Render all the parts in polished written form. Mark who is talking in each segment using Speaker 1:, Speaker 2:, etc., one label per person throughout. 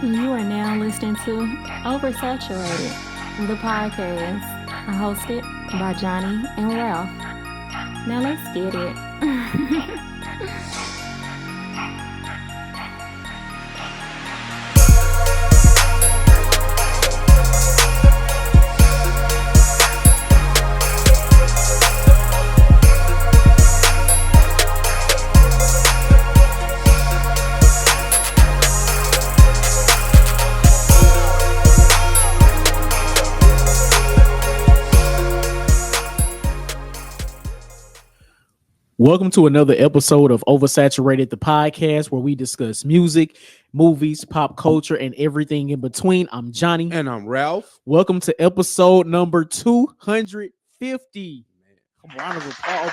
Speaker 1: You are now listening to Oversaturated, the podcast, hosted by Johnnie and Ralph. Now let's get it.
Speaker 2: Welcome to another episode of Oversaturated, the podcast where we discuss music, movies, pop culture, and everything in between. I'm Johnny.
Speaker 3: And I'm Ralph.
Speaker 2: Welcome to episode number 250. Come on, round of applause.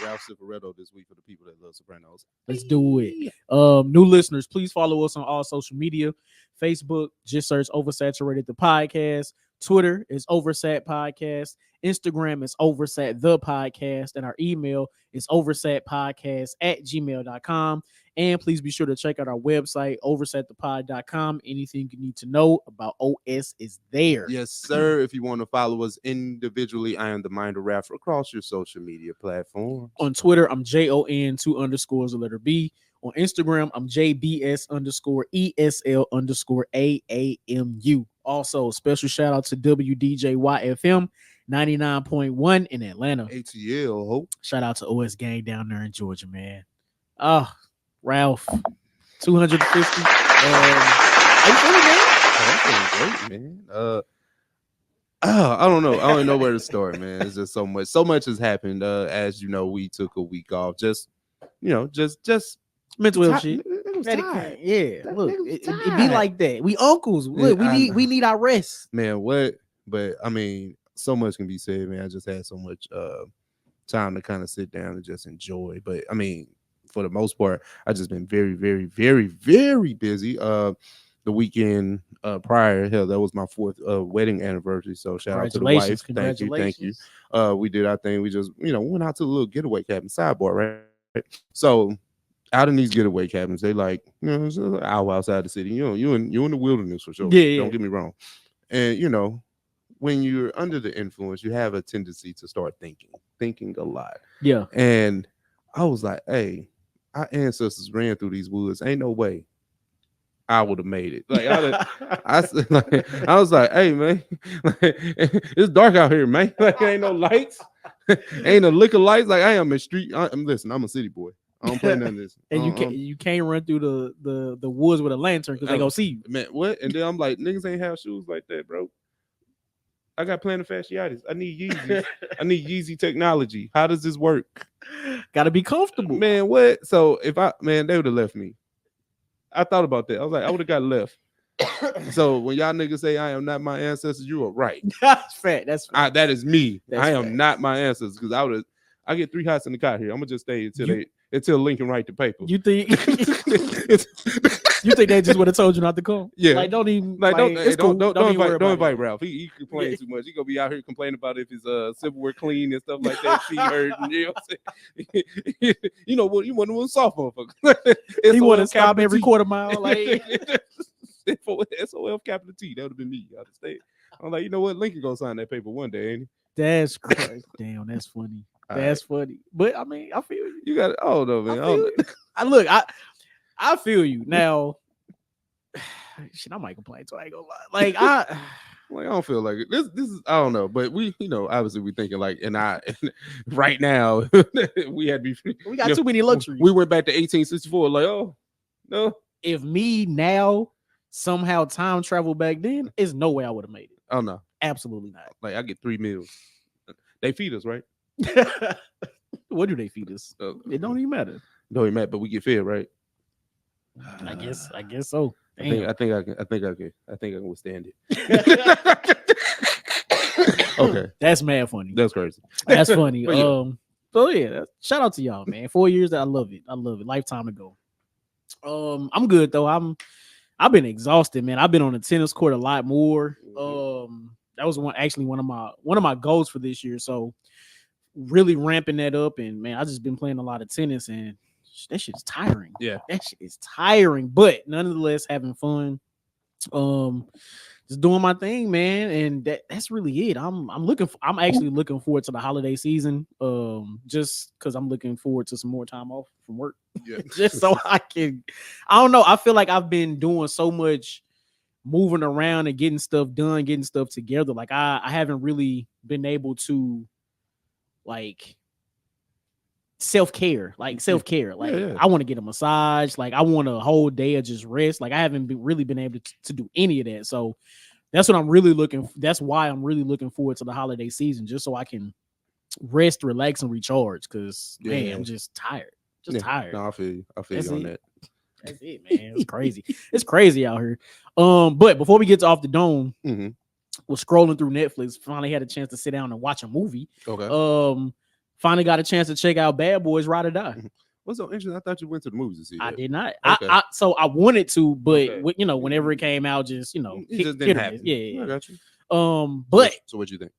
Speaker 3: Ralph Cifaretto this week for the people that love Sopranos.
Speaker 2: Let's do it. New listeners, please follow us on all social media. Facebook, just search Oversaturated, the podcast. Twitter is Oversat Podcast. Instagram is Oversat the Podcast, and our email is oversatpodcast@gmail.com. And please be sure to check out our website, oversatthepod.com. Anything you need to know about OS is there.
Speaker 3: Yes, sir. If you want to follow us individually, I am the Mind of Ralph across your social media platforms.
Speaker 2: On Twitter, I'm JON2_B. On Instagram, I'm JBS_ESL_AAMU. Also, special shout out to WDJYFM 99.1 in Atlanta.
Speaker 3: ATL, hope.
Speaker 2: Shout out to OS Gang down there in Georgia, man. Ralph, 250. Are you feeling, man?
Speaker 3: I'm feeling great, man. I don't know. I don't know where to start, man. It's just so much. So much has happened. As you know, we took a week off. Just
Speaker 2: Mental health shit.
Speaker 3: It was tired.
Speaker 2: Yeah,
Speaker 3: That
Speaker 2: look,
Speaker 3: nigga was
Speaker 2: it be
Speaker 3: tired.
Speaker 2: like that. We uncles. Look, we need our rest.
Speaker 3: Man, what? But I mean, so much can be said, man. I just had so much time to kind of sit down and just enjoy. But I mean, for the most part, I just been very, very, very, very busy. The weekend prior, hell, that was my 4th wedding anniversary. So shout out to the wife. Thank you. We did our thing. We just, went out to a little getaway cabin, sidebar, right? So out in these getaway cabins, they like, it's an hour outside the city. You in the wilderness for sure.
Speaker 2: Yeah.
Speaker 3: Don't get me wrong. And when you're under the influence, you have a tendency to start thinking a lot.
Speaker 2: Yeah.
Speaker 3: And I was like, hey, our ancestors ran through these woods. Ain't no way I would have made it. Like I was like, hey man, it's dark out here, man. Like ain't no lights, ain't a lick of lights. Like I am a street. I'm a city boy. I don't play none of this.
Speaker 2: And you can't run through the woods with a lantern because they gonna see you.
Speaker 3: Man, what? And then I'm like, niggas ain't have shoes like that, bro. I got plantar fasciitis. I need Yeezys. I need Yeezy technology. How does this work?
Speaker 2: Gotta be comfortable.
Speaker 3: Man, what? So they would have left me. I thought about that. I was like, I would have got left. So when y'all niggas say I am not my ancestors, you are right.
Speaker 2: That's fact.
Speaker 3: That is me.
Speaker 2: That's
Speaker 3: I am
Speaker 2: fact.
Speaker 3: not my ancestors because I get 3 hots in the cot here. I'm gonna just stay until Lincoln write the paper.
Speaker 2: You think you think they just would have told you not to come?
Speaker 3: Yeah.
Speaker 2: Like don't even
Speaker 3: don't invite
Speaker 2: it.
Speaker 3: Ralph. He complains too much. He gonna be out here complaining about if his silverware clean and stuff like that. Feet hurt, and you know what I'm saying? You know what? You want to soft motherfucker.
Speaker 2: He want to stop every quarter mile. Like
Speaker 3: SOL capital T. That would have been me. I'd stay. I'm like, you know what? Lincoln gonna sign that paper one day, ain't he?
Speaker 2: That's crazy. Damn, that's funny. That's funny. But I mean, I feel you.
Speaker 3: You got it. Oh no, man.
Speaker 2: I feel you. Now shit, I might complain, so I ain't gonna lie. Like I
Speaker 3: don't feel like it. This is I don't know, but we obviously we thinking like right now we
Speaker 2: got too many luxuries.
Speaker 3: We went back to 1864, like, oh no.
Speaker 2: If me now somehow time travel back then, there's no way I would have made it.
Speaker 3: Oh no.
Speaker 2: Absolutely not.
Speaker 3: Like I get 3 meals. They feed us, right?
Speaker 2: What do they feed us? It don't even matter.
Speaker 3: Don't even matter, but we get fed, right?
Speaker 2: I guess so.
Speaker 3: I think I can withstand it. Okay.
Speaker 2: That's mad funny.
Speaker 3: That's crazy.
Speaker 2: That's funny.
Speaker 3: Yeah.
Speaker 2: So yeah, shout out to y'all, man. 4 years, I love it. Lifetime ago. I'm good though. I've been exhausted, man. I've been on the tennis court a lot more. That was one of my goals for this year. So really ramping that up, and man, I just been playing a lot of tennis, and that shit is tiring.
Speaker 3: Yeah.
Speaker 2: That shit is tiring, but nonetheless having fun. Just doing my thing, man, and that's really it. I'm actually looking forward to the holiday season. Just because I'm looking forward to some more time off from work.
Speaker 3: Yeah.
Speaker 2: Just so I don't know. I feel like I've been doing so much moving around and getting stuff done, getting stuff together. Like I haven't really been able to like self-care. Like
Speaker 3: Yeah.
Speaker 2: I want to get a massage. Like I want a whole day of just rest. Like I haven't really been able to do any of that. So that's what I'm really that's why I'm really looking forward to the holiday season, just so I can rest, relax, and recharge. Cause man, I'm just tired. Tired.
Speaker 3: No, I feel you on that.
Speaker 2: That's it, man. It's crazy. It's crazy out here. But before we get to Off the Dome, we're scrolling through Netflix. Finally had a chance to sit down and watch a movie.
Speaker 3: Okay.
Speaker 2: Finally got a chance to check out Bad Boys Ride or Die.
Speaker 3: What's so interesting? I thought you went to the movies to see that.
Speaker 2: I did not.
Speaker 3: Okay.
Speaker 2: So I wanted to, but
Speaker 3: Okay.
Speaker 2: whenever it came out, just
Speaker 3: it just didn't happen.
Speaker 2: Yeah.
Speaker 3: I got you.
Speaker 2: But
Speaker 3: so what you think?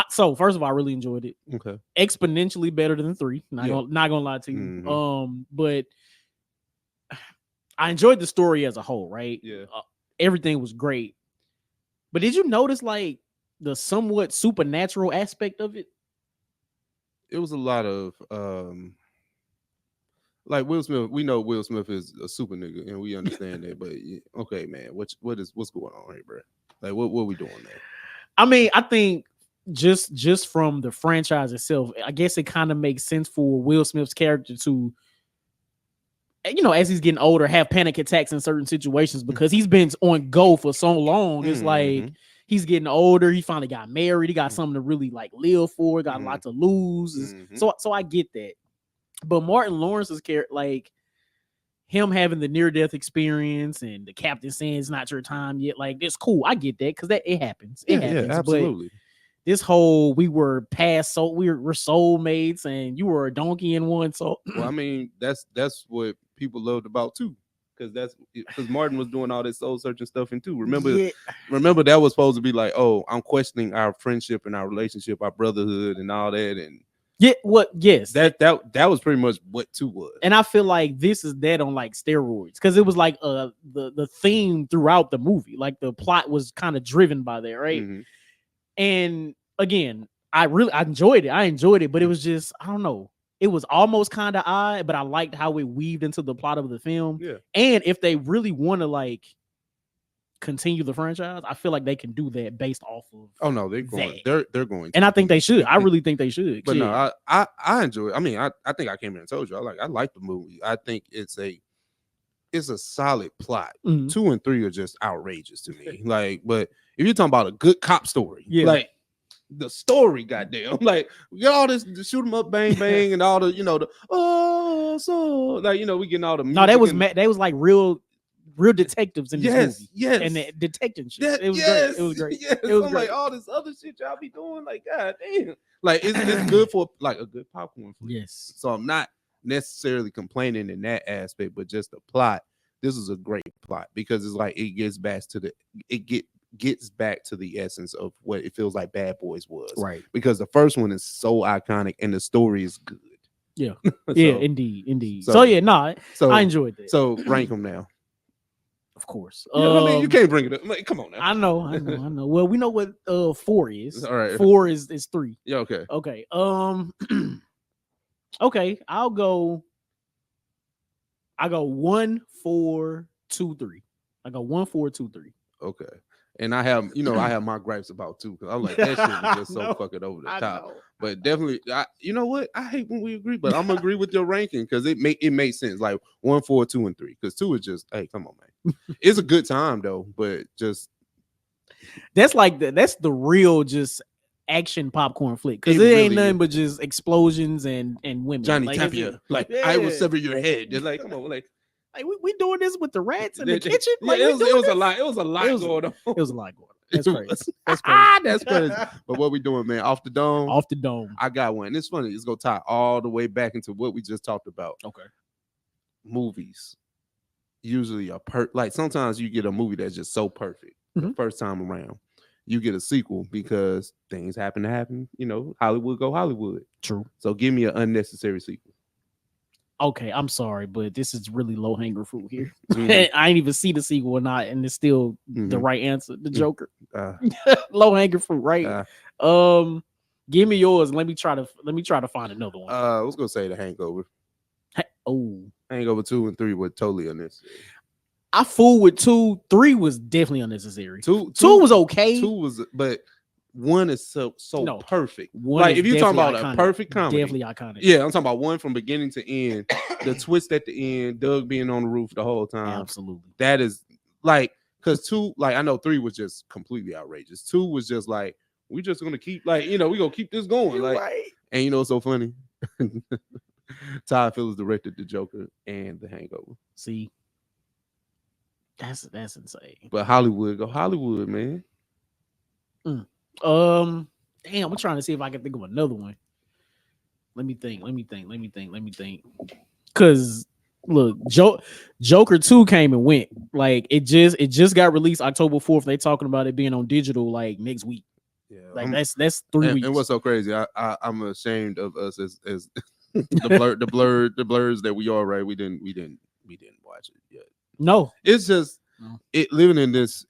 Speaker 2: So first of all, I really enjoyed it.
Speaker 3: Okay.
Speaker 2: Exponentially better than 3. Not gonna lie to you. But I enjoyed the story as a whole, right?
Speaker 3: Yeah.
Speaker 2: Everything was great. But did you notice like the somewhat supernatural aspect of it?
Speaker 3: It was a lot of like Will Smith. We know Will Smith is a super nigga, and we understand that. But okay, man, what's going on here, bro? Like, what we doing there?
Speaker 2: I mean, I think just from the franchise itself, I guess it kind of makes sense for Will Smith's character to, as he's getting older, have panic attacks in certain situations because he's been on go for so long. It's like he's getting older. He finally got married. He got something to really like live for. Got a lot to lose. So I get that. But Martin Lawrence's character, like him having the near-death experience and the captain saying it's not your time yet, like it's cool. I get that because it happens. It happens.
Speaker 3: Yeah, absolutely.
Speaker 2: But this whole we were we're soulmates and you were a donkey in one. So
Speaker 3: well, I mean, that's what people loved about too. Because Martin was doing all this soul searching stuff in too. Remember that was supposed to be like, oh, I'm questioning our friendship and our relationship, our brotherhood, and all that. And
Speaker 2: yes,
Speaker 3: that was pretty much what 2 was.
Speaker 2: And I feel like this is that on like steroids because it was like the theme throughout the movie, like the plot was kind of driven by that, right? And again, I enjoyed it, but it was just I don't know. It was almost kind of odd, but I liked how it weaved into the plot of the film.
Speaker 3: Yeah.
Speaker 2: And if they really want to like continue the franchise, I feel like they can do that based off of.
Speaker 3: Oh no, they're going. They're going.
Speaker 2: And I think they should. I really think they should.
Speaker 3: But no, I enjoy it. I mean, I think I came here and told you I like the movie. I think it's a solid plot. 2 and 3 are just outrageous to me. Like, but if you're talking about a good cop story, like the story, goddamn, like we got all this shoot 'em up, bang bang, and all the we getting all the
Speaker 2: no, they was like real detectives in this movie.
Speaker 3: Yes,
Speaker 2: and the detecting shit.
Speaker 3: It was great. Yes. It was great. Like all this other shit y'all be doing, like god damn, like it's good for like a good popcorn flick.
Speaker 2: Yes.
Speaker 3: So I'm not necessarily complaining in that aspect, but just the plot. This is a great plot because it's like it gets back to the essence of what it feels like Bad Boys was.
Speaker 2: Right.
Speaker 3: Because the first one is so iconic and the story is good.
Speaker 2: Yeah. Indeed. So I enjoyed that.
Speaker 3: So rank them now.
Speaker 2: Of course.
Speaker 3: I mean, you can't bring it up. Like, come on now.
Speaker 2: I know. Well, we know what 4 is.
Speaker 3: All right.
Speaker 2: 4 is 3.
Speaker 3: Yeah, okay.
Speaker 2: Okay. Okay, I'll go 1, 4, 2, 3. I go 1, 4, 2, 3.
Speaker 3: Okay. And I have my gripes about 2 because I'm like that shit was just so fucking over the top. But definitely, you know what? I hate when we agree, but I'm gonna agree with your ranking because it makes sense. Like 1, 4, 2, and 3. Because 2 is just, hey, come on, man. It's a good time though, but just
Speaker 2: that's the real just action popcorn flick because it ain't nothing but just explosions and women.
Speaker 3: Johnny Tapia, I will sever your head. Just like, come on, like
Speaker 2: we doing this with the rats in the kitchen. Like,
Speaker 3: it was a lot. It was a lot going on.
Speaker 2: It was a lot going on. That's crazy.
Speaker 3: That's crazy. But what we doing, man? Off the dome.
Speaker 2: Off the dome.
Speaker 3: I got one. It's funny. It's gonna tie all the way back into what we just talked about.
Speaker 2: Okay.
Speaker 3: Movies usually are like sometimes you get a movie that's just so perfect the first time around. You get a sequel because things happen. Hollywood go Hollywood.
Speaker 2: True.
Speaker 3: So give me an unnecessary sequel.
Speaker 2: Okay, I'm sorry, but this is really low hanging fruit here.
Speaker 3: Mhm.
Speaker 2: I ain't even see the sequel or not, and it's still the
Speaker 3: Mhm.
Speaker 2: right answer. The Joker,
Speaker 3: Uh,
Speaker 2: low hanging fruit, right?
Speaker 3: uh,
Speaker 2: Give me yours. Let me try to find another one.
Speaker 3: I was gonna say The Hangover.
Speaker 2: Oh,
Speaker 3: Hangover 2 and 3 were totally unnecessary.
Speaker 2: I fooled with 2. 3 was definitely unnecessary.
Speaker 3: Two
Speaker 2: 2 was okay.
Speaker 3: 2 was, but 1 is so
Speaker 2: No,
Speaker 3: perfect.
Speaker 2: 1
Speaker 3: Like
Speaker 2: is
Speaker 3: if you're talking about
Speaker 2: definitely
Speaker 3: a
Speaker 2: iconic.
Speaker 3: perfect comedy,
Speaker 2: Definitely iconic.
Speaker 3: yeah, I'm talking about 1 from beginning to end. The twist at the end, Doug being on the roof the whole time.
Speaker 2: Absolutely.
Speaker 3: That is like, because 2, like I know 3 was just completely outrageous. 2 was just like, we just gonna keep, like, we're gonna keep this going.
Speaker 2: You're
Speaker 3: Like,
Speaker 2: right.
Speaker 3: and you know what's so funny? Todd Phillips directed The Joker and The Hangover.
Speaker 2: See, that's insane.
Speaker 3: But Hollywood, go Hollywood, man.
Speaker 2: Damn, I'm trying to see if I can think of another one. Let me think. Cause look, Joker 2 came and went. Like it just got released October 4th. They talking about it being on digital like next week.
Speaker 3: Yeah,
Speaker 2: Like that's 3 weeks.
Speaker 3: And what's so crazy? I'm ashamed of us as the blurs that we are. Right, we didn't watch it yet.
Speaker 2: No,
Speaker 3: It's just
Speaker 2: No.
Speaker 3: it living in this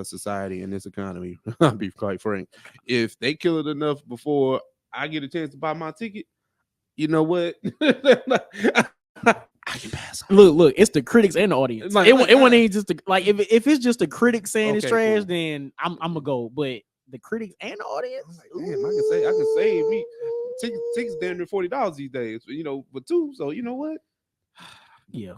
Speaker 3: society, in this economy. I'll be quite frank. If they kill it enough before I get a chance to buy my ticket, you know what? I can pass on.
Speaker 2: Look, it's the critics and the audience.
Speaker 3: Like,
Speaker 2: it wasn't even just like if it's just the critics saying it's
Speaker 3: Okay,
Speaker 2: trash,
Speaker 3: cool.
Speaker 2: then I'm gonna go. But the critics and the audience,
Speaker 3: Damn, I can save me tickets damn near $40 these days. For 2. So you know what?
Speaker 2: yeah,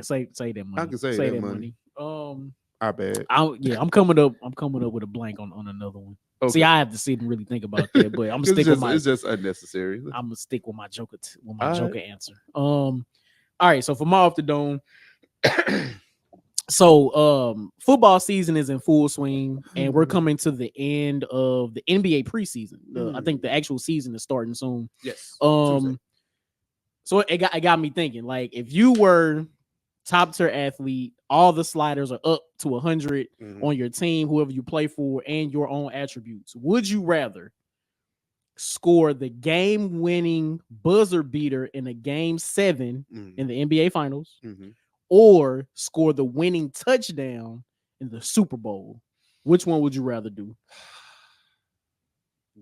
Speaker 2: say that money.
Speaker 3: I can save
Speaker 2: say
Speaker 3: that
Speaker 2: that
Speaker 3: money. Our bad.
Speaker 2: I'm coming up with a blank on another one.
Speaker 3: Okay.
Speaker 2: See, I have to sit and really think about that, but I'm gonna stick with my.
Speaker 3: It's just unnecessary.
Speaker 2: I'm gonna stick with my Joker
Speaker 3: All
Speaker 2: Joker
Speaker 3: right.
Speaker 2: answer. All right. So for my off the dome, so football season is in full swing, and we're coming to the end of the NBA preseason. I think the actual season is starting soon.
Speaker 3: Yes.
Speaker 2: So it got me thinking. Like, if you were top tier athlete, all the sliders are up to 100 on your team, whoever you play for, and your own attributes. Would you rather score the game-winning buzzer beater in a game 7 in the NBA Finals, or score the winning touchdown in the Super Bowl? Which one would you rather do?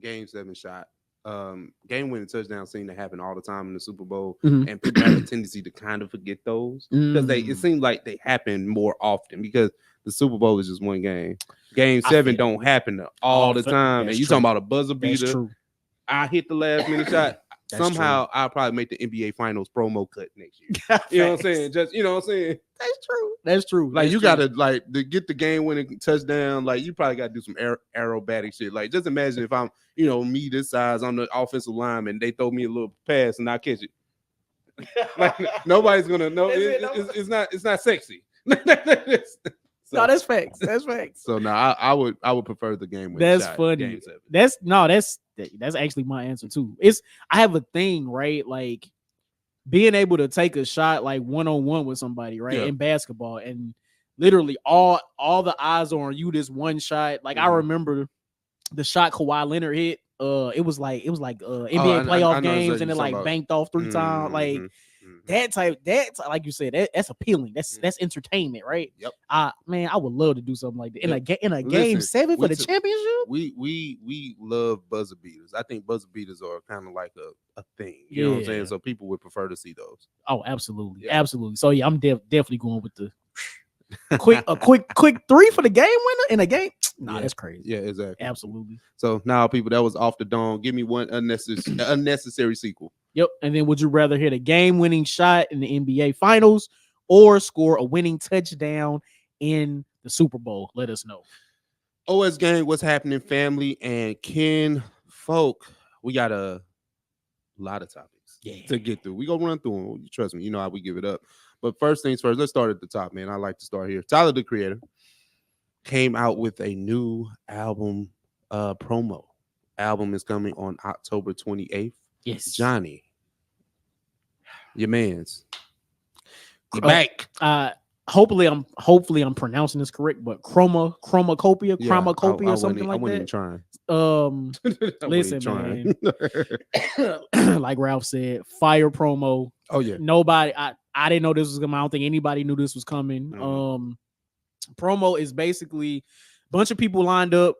Speaker 3: Game 7 shot. Game winning touchdowns seem to happen all the time in the Super Bowl, and people have a tendency to kind of forget those because it seems like they happen more often because the Super Bowl is just one game. Game 7 don't happen all the time, and you talking about a buzzer beater.
Speaker 2: That's true.
Speaker 3: I hit the last minute shot. Somehow I'll probably make the NBA Finals promo cut next year. You know what I'm saying? Just you know what I'm saying?
Speaker 2: That's true.
Speaker 3: Like you gotta to get the game winning touchdown. Like you probably gotta do some aerobatic shit. Like just imagine if I'm me this size on the offensive line and they throw me a little pass and I catch it. Like nobody's gonna know. It's not sexy.
Speaker 2: No, that's facts. That's facts.
Speaker 3: So now I would prefer the game winning.
Speaker 2: That's
Speaker 3: shot,
Speaker 2: funny.
Speaker 3: Game 7.
Speaker 2: That's actually my answer too. I have a thing, right? Like being able to take a shot like one-on-one with somebody, right? In basketball, and literally all the eyes are on you this one shot. Like I remember the shot Kawhi Leonard hit. It was like NBA playoff games, and it like banked off 3 times. Like that's like you said, that's appealing. That's entertainment, right?
Speaker 3: Yep.
Speaker 2: I would love to do something like that in a game 7 for the championship.
Speaker 3: We love buzzer beaters. I think buzzer beaters are kind of like a thing. You know what I'm saying? So people would prefer to see those.
Speaker 2: Oh, absolutely, absolutely. So yeah, I'm definitely going with the quick 3 for the game winner in a game. Nah, that's crazy.
Speaker 3: Yeah, exactly.
Speaker 2: Absolutely.
Speaker 3: So now, people, that was off the dome. Give me one unnecessary sequel.
Speaker 2: Yep. And then would you rather hit a game-winning shot in the NBA Finals or score a winning touchdown in the Super Bowl? Let us know.
Speaker 3: OS Gang, what's happening, family and kin folk? We got a lot of topics to get through. We gonna run through them. Trust me, you know how we give it up. But first things first, let's start at the top, man. I like to start here. Tyler, the Creator, came out with a new album promo. Album is coming on October 28th.
Speaker 2: Yes.
Speaker 3: Johnny, your man's. You're back.
Speaker 2: hopefully I'm pronouncing this correct, but Chromakopia,
Speaker 3: Yeah,
Speaker 2: Chromakopia, something like
Speaker 3: I wasn't even
Speaker 2: that.
Speaker 3: trying.
Speaker 2: Listen,
Speaker 3: trying.
Speaker 2: man. Like Ralph said, fire promo.
Speaker 3: Oh yeah.
Speaker 2: Nobody, I didn't know this was coming. I don't think anybody knew this was coming. Promo is basically a bunch of people lined up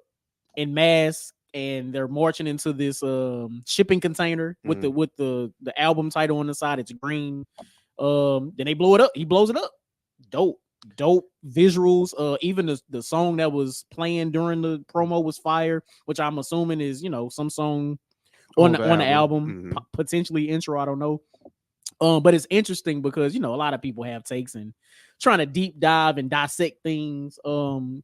Speaker 2: in mass and they're marching into this shipping container with the album title on the side. It's green. Then they blow it up. He blows it up. Dope visuals. Even the song that was playing during the promo was fire, which I'm assuming is some song on the album, potentially intro. I don't know. But it's interesting because a lot of people have takes and trying to deep dive and dissect things. So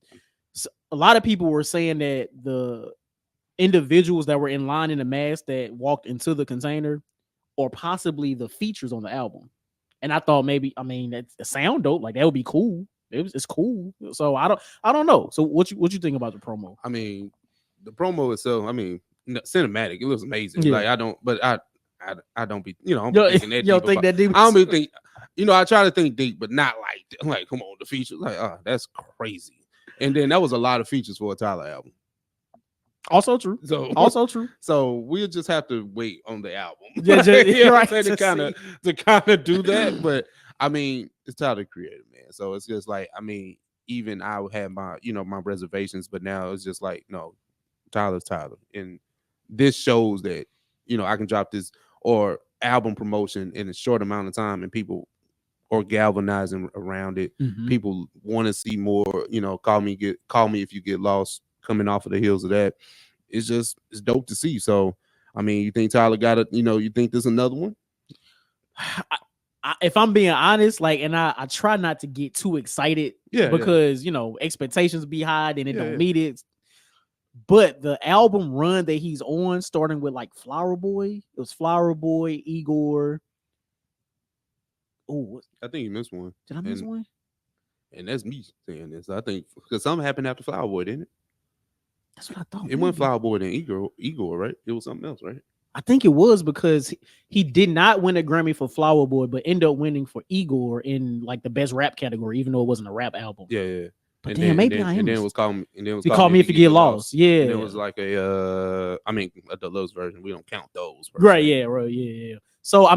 Speaker 2: a lot of people were saying that the individuals that were in line in the mask that walked into the container or possibly the features on the album. And I thought maybe, that's a sound dope. Like that would be cool. It's cool. So I don't know. So what you think about the promo?
Speaker 3: I mean, the promo itself, cinematic. It was amazing.
Speaker 2: Yeah.
Speaker 3: Like I don't be, I don't be thinking that deep.
Speaker 2: Think that deep?
Speaker 3: I don't be think, I try to think deep, but not like come on, the features. Like, that's crazy. And then that was a lot of features for a Tyler album.
Speaker 2: Also true.
Speaker 3: So we'll just have to wait on the album.
Speaker 2: Yeah, right.
Speaker 3: To kind of do that. But it's Tyler creative, man. So it's just like, even I would have my, my reservations, but now it's just like, no, Tyler's Tyler. And this shows that, I can drop this or album promotion in a short amount of time and people are galvanizing around it. People want to see more, call me if you get lost, coming off of the heels of that. It's dope to see. So, you think Tyler got it? You think there's another one?
Speaker 2: If I'm being honest, I try not to get too excited because, expectations be high and it don't meet it. But the album run that he's on, starting with Flower Boy, it was Flower Boy, Igor. Oh,
Speaker 3: I think you missed one.
Speaker 2: Did I miss one?
Speaker 3: And that's me saying this. I think because something happened after Flower Boy, didn't it?
Speaker 2: That's what I thought.
Speaker 3: It wasn't Flower Boy then Igor, right? It was something else, right?
Speaker 2: I think it was because he did not win a Grammy for Flower Boy, but ended up winning for Igor in the best rap category, even though it wasn't a rap album.
Speaker 3: Yeah.
Speaker 2: But then it
Speaker 3: was Call Me
Speaker 2: If You Get Lost. Yeah.
Speaker 3: And it was like a deluxe version. We don't count those.
Speaker 2: Right. Yeah. Right. Yeah. So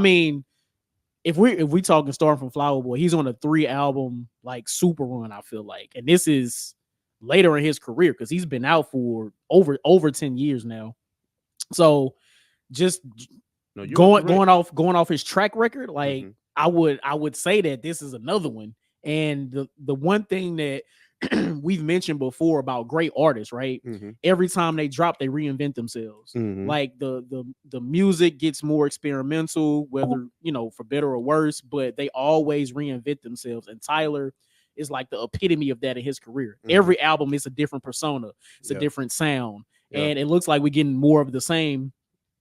Speaker 2: if we talking starting from Flower Boy, he's on a 3-album super run. I feel like, and this is later in his career because he's been out for over 10 years now. So just going off his track record, I would say that this is another one. And the one thing that we've mentioned before about great artists, right? Every time they drop, they reinvent themselves. The music gets more experimental, whether for better or worse, but they always reinvent themselves. And Tyler is the epitome of that in his career. Every album is a different persona, it's a different sound, and it looks like we're getting more of the same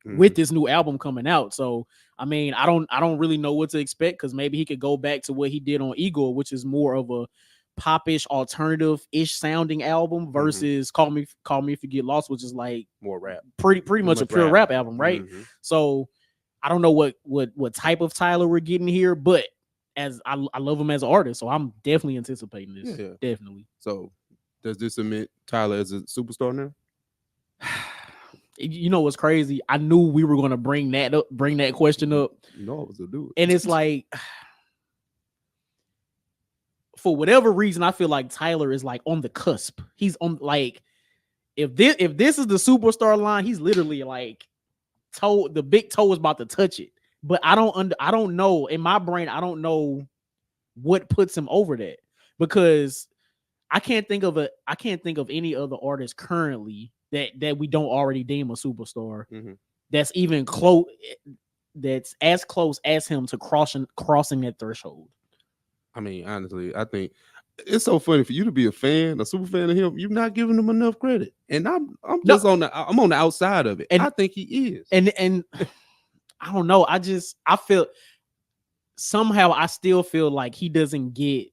Speaker 2: with this new album coming out. So I don't really know what to expect because maybe he could go back to what he did on Igor, which is more of a popish, alternative-ish sounding album versus Call Me If You Get Lost, which is
Speaker 3: more rap,
Speaker 2: pretty much a pure rap album, right? So I don't know what type of Tyler we're getting here, but as I love him as an artist, so I'm definitely anticipating this. Yeah. Definitely.
Speaker 3: So does this cement Tyler as a superstar now?
Speaker 2: You know what's crazy? I knew we were going to bring that question up.
Speaker 3: No, I was gonna do it.
Speaker 2: And it's for whatever reason, I feel like Tyler is on the cusp. He's on if this is the superstar line, he's literally the big toe is about to touch it. But I don't know in my brain. I don't know what puts him over that because I can't think of any other artist currently that we don't already deem a superstar that's even close. That's as close as him to crossing that threshold.
Speaker 3: Honestly, I think it's so funny for you to be a super fan of him. You're not giving him enough credit, and I'm on the outside of it. And I think he is.
Speaker 2: And I don't know. I feel somehow I still feel like he doesn't get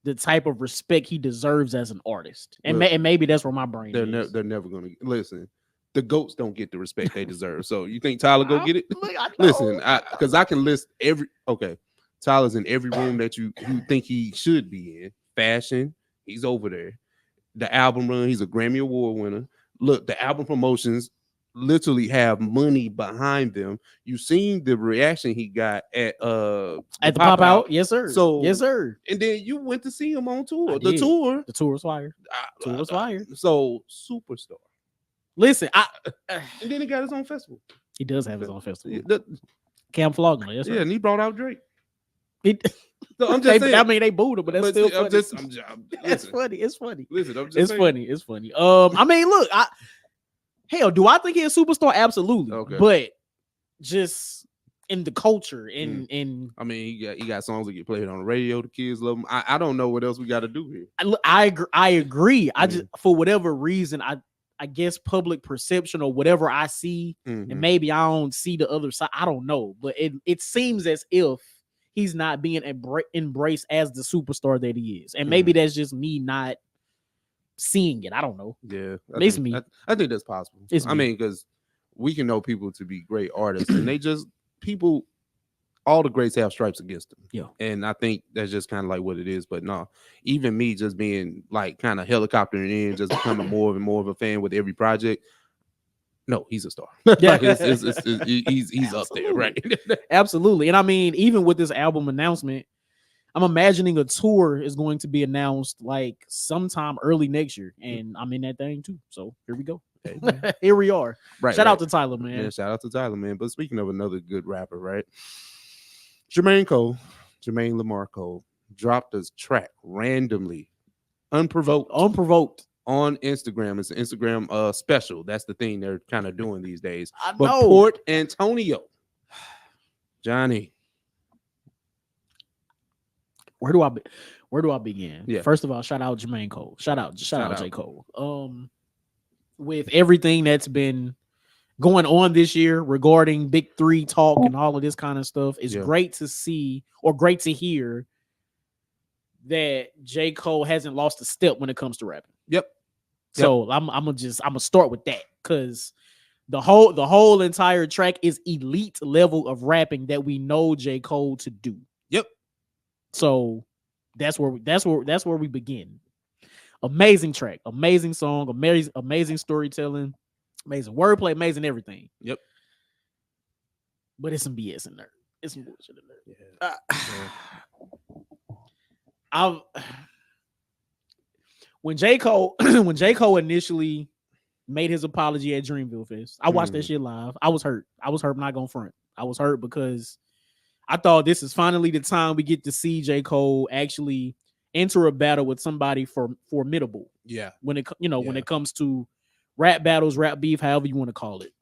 Speaker 2: the type of respect he deserves as an artist, and maybe that's where my brain is.
Speaker 3: They're never gonna listen. The GOATs don't get the respect they deserve. So you think Tyler go get it? Listen, because I can list Tyler's in every room that you think he should be in. Fashion, he's over there. The album run, he's a Grammy Award winner. Look, the album promotions literally have money behind them. You seen the reaction he got at
Speaker 2: the pop out. Yes, sir.
Speaker 3: So
Speaker 2: yes, sir.
Speaker 3: And then you went to see him on tour.
Speaker 2: I
Speaker 3: The
Speaker 2: did.
Speaker 3: tour.
Speaker 2: The tour was fire. Tour was fire.
Speaker 3: So superstar.
Speaker 2: Listen,
Speaker 3: and then he got his own festival.
Speaker 2: He does have his own festival. Cam Flogner. Yes, sir.
Speaker 3: Yeah, and he brought out Drake.
Speaker 2: So I'm just saying. I mean, they booed him, but that's still funny.
Speaker 3: It's
Speaker 2: funny. It's funny.
Speaker 3: Listen, I'm just
Speaker 2: it's
Speaker 3: saying.
Speaker 2: funny. It's funny. I mean, look, hell, do I think he's a superstar? Absolutely. Okay. But just in the culture, in
Speaker 3: I mean, he got songs that get played on the radio. The kids love him. I don't know what else we got to do here.
Speaker 2: I agree. I just, for whatever reason, I guess public perception or whatever I see, and maybe I don't see the other side. I don't know, but it seems as if he's not being embraced as the superstar that he is, and maybe that's just me not seeing it. I don't know.
Speaker 3: Yeah,
Speaker 2: it's me.
Speaker 3: I think that's possible. I mean, because we can know people to be great artists, and they just people. All the greats have stripes against them.
Speaker 2: Yeah,
Speaker 3: and I think that's just kind of like what it is. But no, even me just being like kind of helicoptering in, just becoming more and more of a fan with every project. No, he's a star. Yeah, he's up there, right?
Speaker 2: Absolutely. And I mean, even with this album announcement, I'm imagining a tour is going to be announced like sometime early next year, and I'm in that thing too. So here we go. Here we are.
Speaker 3: Right.
Speaker 2: Shout out to Tyler, man.
Speaker 3: Yeah, shout out to Tyler, man. But speaking of another good rapper, right? Jermaine Lamar Cole dropped his track randomly, unprovoked on Instagram. It's an Instagram special. That's the thing they're kind of doing these days. But Port Antonio, Johnny,
Speaker 2: where do I begin?
Speaker 3: Yeah.
Speaker 2: First of all, shout out Jermaine Cole. Shout out J. Cole. With everything that's been going on this year regarding Big 3 talk and all of this kind of stuff, it's great to see or great to hear that J. Cole hasn't lost a step when it comes to rapping.
Speaker 3: Yep.
Speaker 2: So I'm gonna start with that, because the whole entire track is elite level of rapping that we know J. Cole to do.
Speaker 3: Yep.
Speaker 2: So that's where we begin. Amazing track, amazing song, amazing storytelling, amazing wordplay, amazing everything.
Speaker 3: Yep.
Speaker 2: But it's some BS in there. It's some bullshit in there. When J. Cole initially made his apology at Dreamville Fest, I watched that shit live. I was hurt. I'm not gonna front. I was hurt because I thought this is finally the time we get to see J. Cole actually enter a battle with somebody formidable.
Speaker 3: Yeah.
Speaker 2: When it comes to rap battles, rap beef, however you want to call it.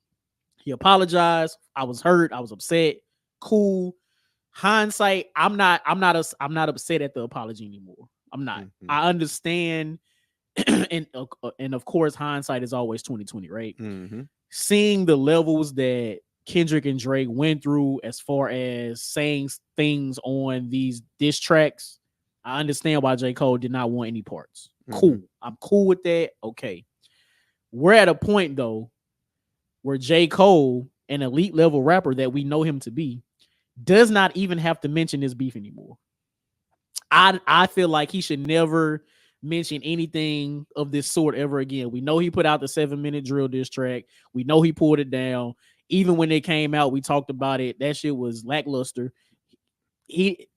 Speaker 2: He apologized. I was hurt. I was upset. Cool. Hindsight, I'm not upset at the apology anymore. I'm not. I understand. and of course, hindsight is always 20/20, right? Seeing the levels that Kendrick and Drake went through as far as saying things on these diss tracks, I understand why J. Cole did not want any parts. Cool. I'm cool with that. Okay. We're at a point, though, where J. Cole, an elite level rapper that we know him to be, does not even have to mention this beef anymore. I feel like he should never mention anything of this sort ever again. We know he put out the 7-minute drill diss track. We know he pulled it down. Even when it came out, we talked about it. That shit was lackluster. He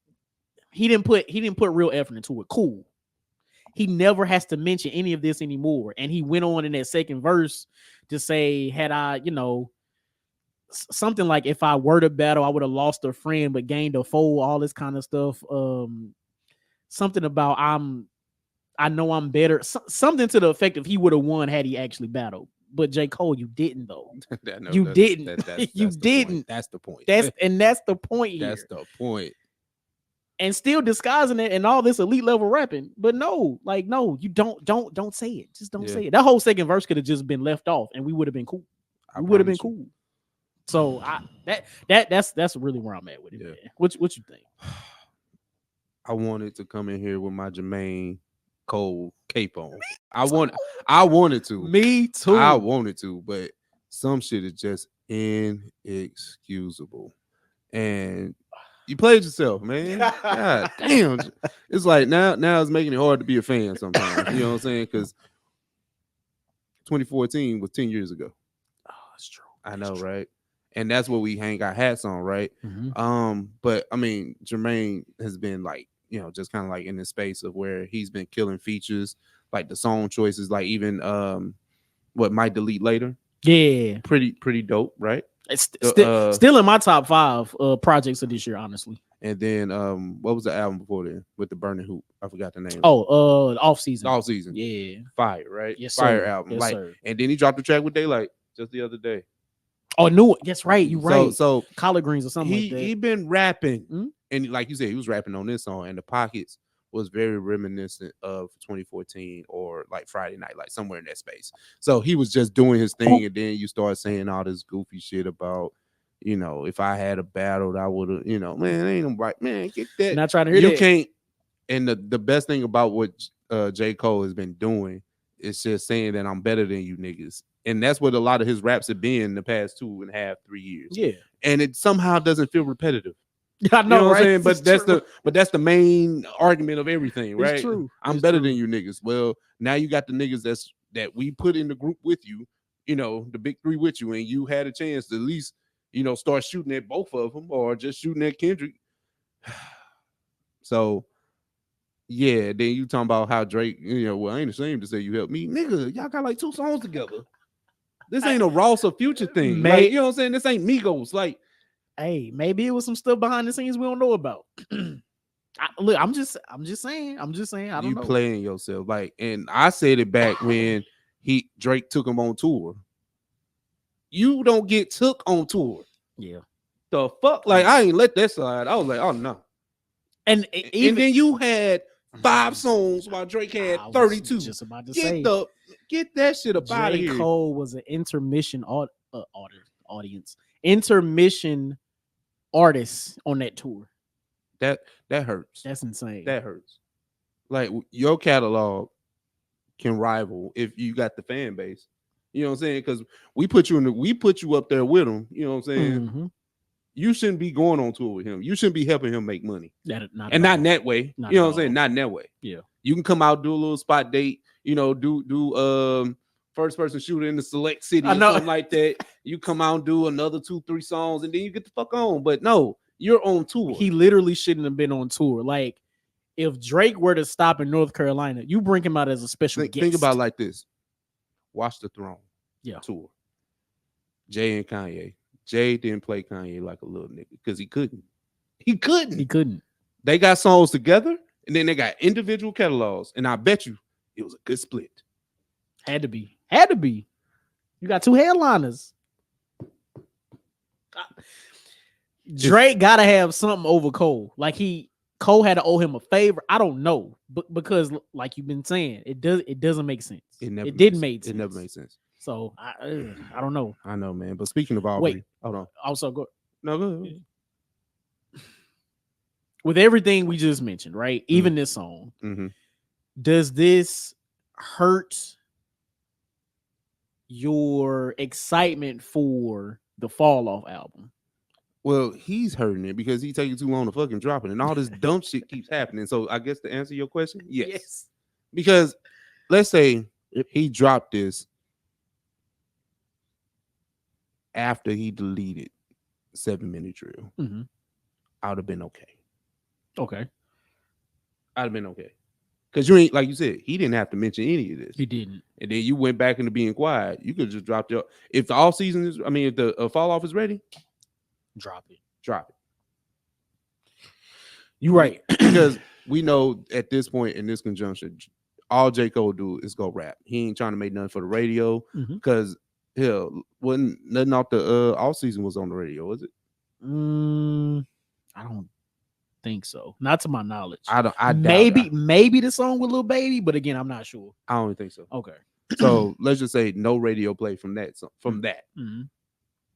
Speaker 2: didn't put real effort into it. Cool. He never has to mention any of this anymore. And he went on in that second verse to say, had I, something like, if I were to battle, I would have lost a friend but gained a foe, all this kind of stuff. Something about I know I'm better. Something to the effect of he would have won had he actually battled. But J. Cole, you didn't though. You didn't. You didn't.
Speaker 3: That's the point.
Speaker 2: That's the point here.
Speaker 3: That's the point.
Speaker 2: And still disguising it and all this elite level rapping. But no, you don't say it. Just don't say it. That whole second verse could have just been left off and we would have been cool. We would have been cool. So that's really where I'm at with it. Yeah. Man. What you think?
Speaker 3: I wanted to come in here with my Jermaine Cole cape on. I wanted to.
Speaker 2: Me too.
Speaker 3: I wanted to, but some shit is just inexcusable. And You played yourself, man. God damn. It's like now it's making it hard to be a fan sometimes. You know what I'm saying? Because 2014 was 10 years ago.
Speaker 2: Oh, that's true.
Speaker 3: I know, right? And that's what we hang our hats on, right? But I mean, Jermaine has been like, you know, just kind of like in the space of where he's been killing features, like the song choices, like even what Might Delete Later.
Speaker 2: Yeah,
Speaker 3: pretty dope, right?
Speaker 2: It's still in my top 5 projects of this year, honestly.
Speaker 3: And then what was the album before then with the Burning Hoop? I forgot the name.
Speaker 2: Off season.
Speaker 3: Off season.
Speaker 2: Yeah.
Speaker 3: Fire, right?
Speaker 2: Yes,
Speaker 3: Fire
Speaker 2: sir.
Speaker 3: album.
Speaker 2: Yes,
Speaker 3: like,
Speaker 2: sir.
Speaker 3: and then he dropped the track with Daylight just the other day.
Speaker 2: Oh, new. That's right. You right.
Speaker 3: So
Speaker 2: collard greens or something like that.
Speaker 3: He been rapping, and like you said, he was rapping on this song, and the pockets was very reminiscent of 2014 or like Friday Night, like somewhere in that space. So he was just doing his thing, and then you start saying all this goofy shit about, you know, if I had a battle, I would have, you know, man, ain't no right, man, get that.
Speaker 2: Not trying to hear
Speaker 3: you
Speaker 2: that.
Speaker 3: Can't. And the best thing about what J.Cole has been doing is just saying that I'm better than you niggas. And that's what a lot of his raps have been the past 2.5-3 years.
Speaker 2: Yeah.
Speaker 3: And it somehow doesn't feel repetitive.
Speaker 2: I know,
Speaker 3: you know
Speaker 2: right?
Speaker 3: What I'm saying?
Speaker 2: But
Speaker 3: that's the main argument of everything, right?
Speaker 2: It's true.
Speaker 3: I'm better than you niggas. Well, now you got the niggas that we put in the group with you, you know, the big 3 with you, and you had a chance to at least, you know, start shooting at both of them or just shooting at Kendrick. So yeah, then you talking about how Drake, you know, well, I ain't ashamed to say you helped me. Nigga, y'all got like 2 songs together. This ain't a Ross or Future thing. Like, you know what I'm saying? This ain't Migos. Like,
Speaker 2: hey, maybe it was some stuff behind the scenes we don't know about. Look, I'm just saying. I don't know.
Speaker 3: You playing yourself. Like, and I said it back when Drake took him on tour. You don't get took on tour.
Speaker 2: Yeah.
Speaker 3: The fuck? Like, I ain't let that slide. I was like, oh no.
Speaker 2: And
Speaker 3: then you had 5 songs while Drake had 32.
Speaker 2: Just about to say,
Speaker 3: get that shit up out of here.
Speaker 2: J.Cole was an intermission audience, intermission artist on that tour.
Speaker 3: That hurts.
Speaker 2: That's insane.
Speaker 3: That hurts. Like, your catalog can rival if you got the fan base. You know what I'm saying? Because we put you up there with him. You know what I'm saying? You shouldn't be going on tour with him. You shouldn't be helping him make money. Not in that way. You know what I'm saying? Not in that way.
Speaker 2: Yeah.
Speaker 3: You can come out, do a little spot date, you know, do first person shooter in the select city or something like that. You come out and do another 2-3 songs and then you get the fuck on. But no, you're on tour.
Speaker 2: He literally shouldn't have been on tour. Like, if Drake were to stop in North Carolina, you bring him out as a special guest.
Speaker 3: Think about it like this. Watch the Throne tour. Jay and Kanye. Jay didn't play Kanye like a little nigga because he couldn't. He couldn't. They got songs together and then they got individual catalogs. And I bet you it was a good split.
Speaker 2: Had to be. You got 2 headliners. Drake gotta have something over Cole. Like Cole had to owe him a favor. I don't know, but because like you've been saying, it doesn't make sense. It didn't make sense.
Speaker 3: It never made sense.
Speaker 2: So I don't know.
Speaker 3: I know, man. But speaking of Aubrey, hold on.
Speaker 2: Also, go
Speaker 3: ahead.
Speaker 2: With everything we just mentioned, right? Even this song, does this hurt your excitement for the Fall Off album?
Speaker 3: Well, he's hurting it because he's taking too long to fucking drop it, and all this dumb shit keeps happening. So I guess to answer your question, yes. Because let's say he dropped this after he deleted 7-Minute Drill, I would have been okay.
Speaker 2: Okay.
Speaker 3: I'd have been okay. Because you ain't, like you said, he didn't have to mention any of this.
Speaker 2: He didn't.
Speaker 3: And then you went back into being quiet. You could just drop if the all season is, if the fall off is ready,
Speaker 2: drop it.
Speaker 3: You're right. Because we know at this point in this conjunction, all J. Cole do is go rap. He ain't trying to make nothing for the radio because hell, wasn't nothing off the all season was on the radio, was it?
Speaker 2: I don't think so. Not to my knowledge.
Speaker 3: I doubt
Speaker 2: maybe the song with Lil Baby, but again, I'm not sure.
Speaker 3: I don't think so.
Speaker 2: Okay.
Speaker 3: So let's just say no radio play from that.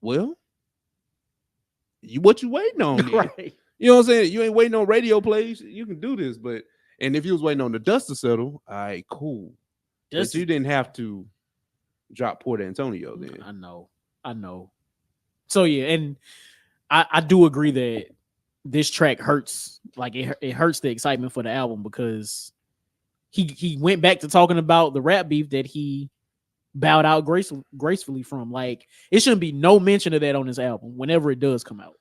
Speaker 3: Well, what you waiting on?
Speaker 2: Right.
Speaker 3: You know what I'm saying? You ain't waiting on radio plays. You can do this, and if you was waiting on the dust to settle, all right, cool. But you didn't have to drop Port Antonio then.
Speaker 2: I know. So yeah, and I do agree that this track hurts. Like it hurts the excitement for the album because he went back to talking about the rap beef that he bowed out gracefully from. Like it shouldn't be no mention of that on this album whenever it does come out.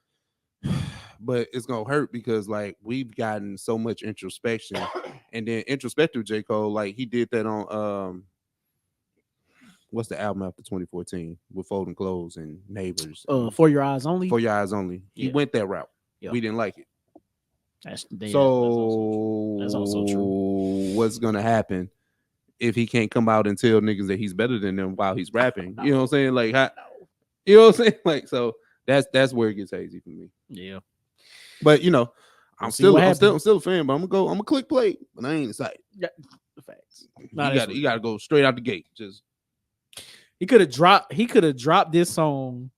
Speaker 3: But it's gonna hurt because like we've gotten so much introspection, and then introspective J.Cole, like he did that on what's the album after 2014 with Folding Clothes and Neighbors?
Speaker 2: For Your Eyes Only.
Speaker 3: For Your Eyes Only. He went that route.
Speaker 2: Yep.
Speaker 3: We didn't like it.
Speaker 2: That's
Speaker 3: also true. What's gonna happen if he can't come out and tell niggas that he's better than them while he's rapping? You know what I'm saying? Like, you know what I'm saying? Like, so that's where it gets hazy for me.
Speaker 2: Yeah.
Speaker 3: But you know, I'm still a fan. But I'm gonna click play, but I ain't excited.
Speaker 2: Yeah, the facts.
Speaker 3: You gotta go straight out the gate. Just
Speaker 2: he could have dropped this song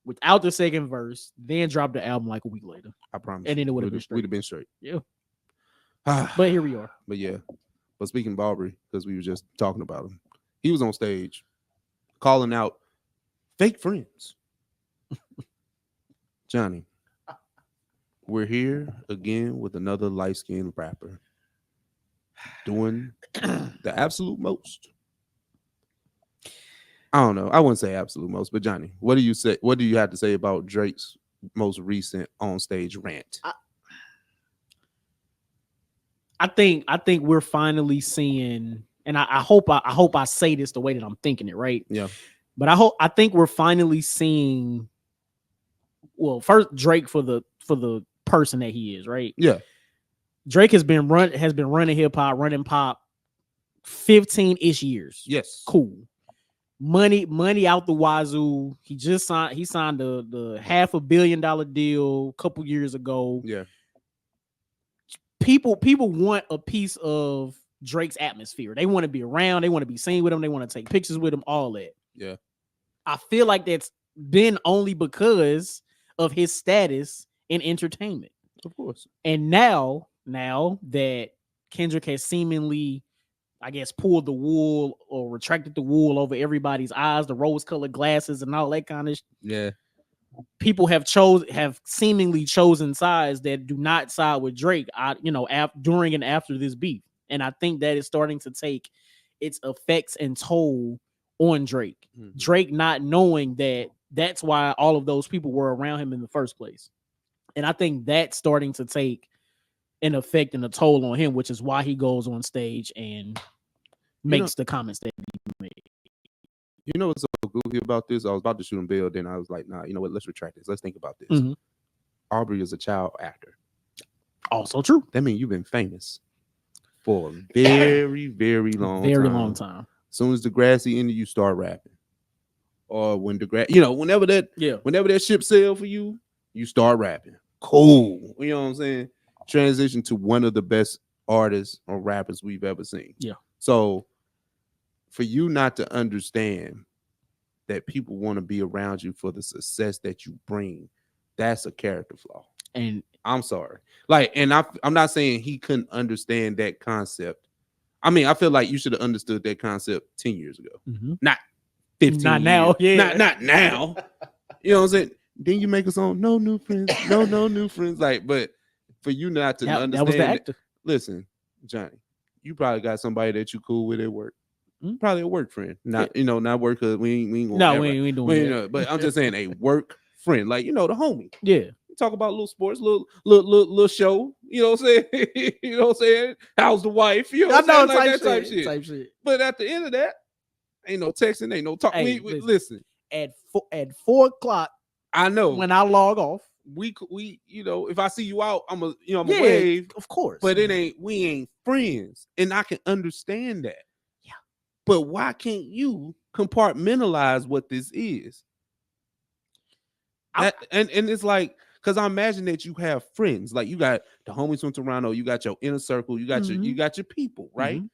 Speaker 2: without the second verse, then dropped the album like a week later.
Speaker 3: I promise.
Speaker 2: And then it would have been straight.
Speaker 3: We'd have been straight.
Speaker 2: Yeah. But here we are.
Speaker 3: But yeah. But speaking of Aubrey, because we were just talking about him, he was on stage calling out fake friends. Johnny, we're here again with another light-skinned rapper doing the absolute most. I don't know. I wouldn't say absolute most, but Johnny, what do you say? What do you have to say about Drake's most recent on-stage rant?
Speaker 2: I think we're finally seeing, and I hope I say this the way that I'm thinking it, right?
Speaker 3: Yeah.
Speaker 2: But I think we're finally seeing. Well, first Drake for the person that he is, right?
Speaker 3: Yeah.
Speaker 2: Drake has been running hip hop, running pop 15-ish years.
Speaker 3: Yes.
Speaker 2: Cool. Money out the wazoo. He signed the $500 million deal a couple years ago.
Speaker 3: Yeah.
Speaker 2: People want a piece of Drake's atmosphere. They want to be around. They want to be seen with him. They want to take pictures with him. All that.
Speaker 3: Yeah.
Speaker 2: I feel like that's been only because of his status in entertainment.
Speaker 3: Of course.
Speaker 2: And now that Kendrick has seemingly, I guess, pulled the wool or retracted the wool over everybody's eyes, the rose-colored glasses and all that kind of
Speaker 3: yeah.
Speaker 2: People have seemingly chosen sides that do not side with Drake, during and after this beef. And I think that is starting to take its effects and toll on Drake. Mm-hmm. Drake not knowing that that's why all of those people were around him in the first place. And I think that's starting to take an effect and a toll on him, which is why he goes on stage and makes the comments that he made.
Speaker 3: You know what's so goofy about this? I was about to shoot him bail, then I was like, nah, you know what? Let's retract this. Let's think about this.
Speaker 2: Mm-hmm.
Speaker 3: Aubrey is a child actor.
Speaker 2: Also true.
Speaker 3: That means you've been famous for a very, very long
Speaker 2: time.
Speaker 3: As soon as Degrassi ended, you start rapping. Or when whenever that ship sailed for you, you start rapping. Cool. You know what I'm saying? Transition to one of the best artists or rappers we've ever seen.
Speaker 2: Yeah.
Speaker 3: So for you not to understand that people want to be around you for the success that you bring, that's a character flaw.
Speaker 2: And
Speaker 3: I'm sorry. I'm not saying he couldn't understand that concept. I mean, I feel like you should have understood that concept 10 years ago.
Speaker 2: Mm-hmm.
Speaker 3: Not 15
Speaker 2: Not
Speaker 3: years.
Speaker 2: now. Yeah.
Speaker 3: Not now. You know what I'm saying? Then you make a song, no new friends, no new friends. Like, but for you not to understand
Speaker 2: that was the actor.
Speaker 3: Listen, Johnny, you probably got somebody that you cool with at work. Probably a work friend. Not not work, because we ain't going
Speaker 2: we ain't doing that.
Speaker 3: But I'm just saying a work friend, like the homie.
Speaker 2: Yeah.
Speaker 3: Talk about little sports, little show. You know what I'm saying? You know what I'm saying? How's the wife? You know what I'm saying? Like that type shit. But at the end of that, ain't no texting, ain't no talk.
Speaker 2: Hey,
Speaker 3: listen.
Speaker 2: At 4:00,
Speaker 3: I know
Speaker 2: when I log off,
Speaker 3: we if I see you out, I'm a wave,
Speaker 2: of course.
Speaker 3: But we ain't friends, and I can understand that.
Speaker 2: Yeah.
Speaker 3: But why can't you compartmentalize what this is? And it's like, because I imagine that you have friends, like you got the homies from Toronto, you got your inner circle, you got your people, right? Mm-hmm.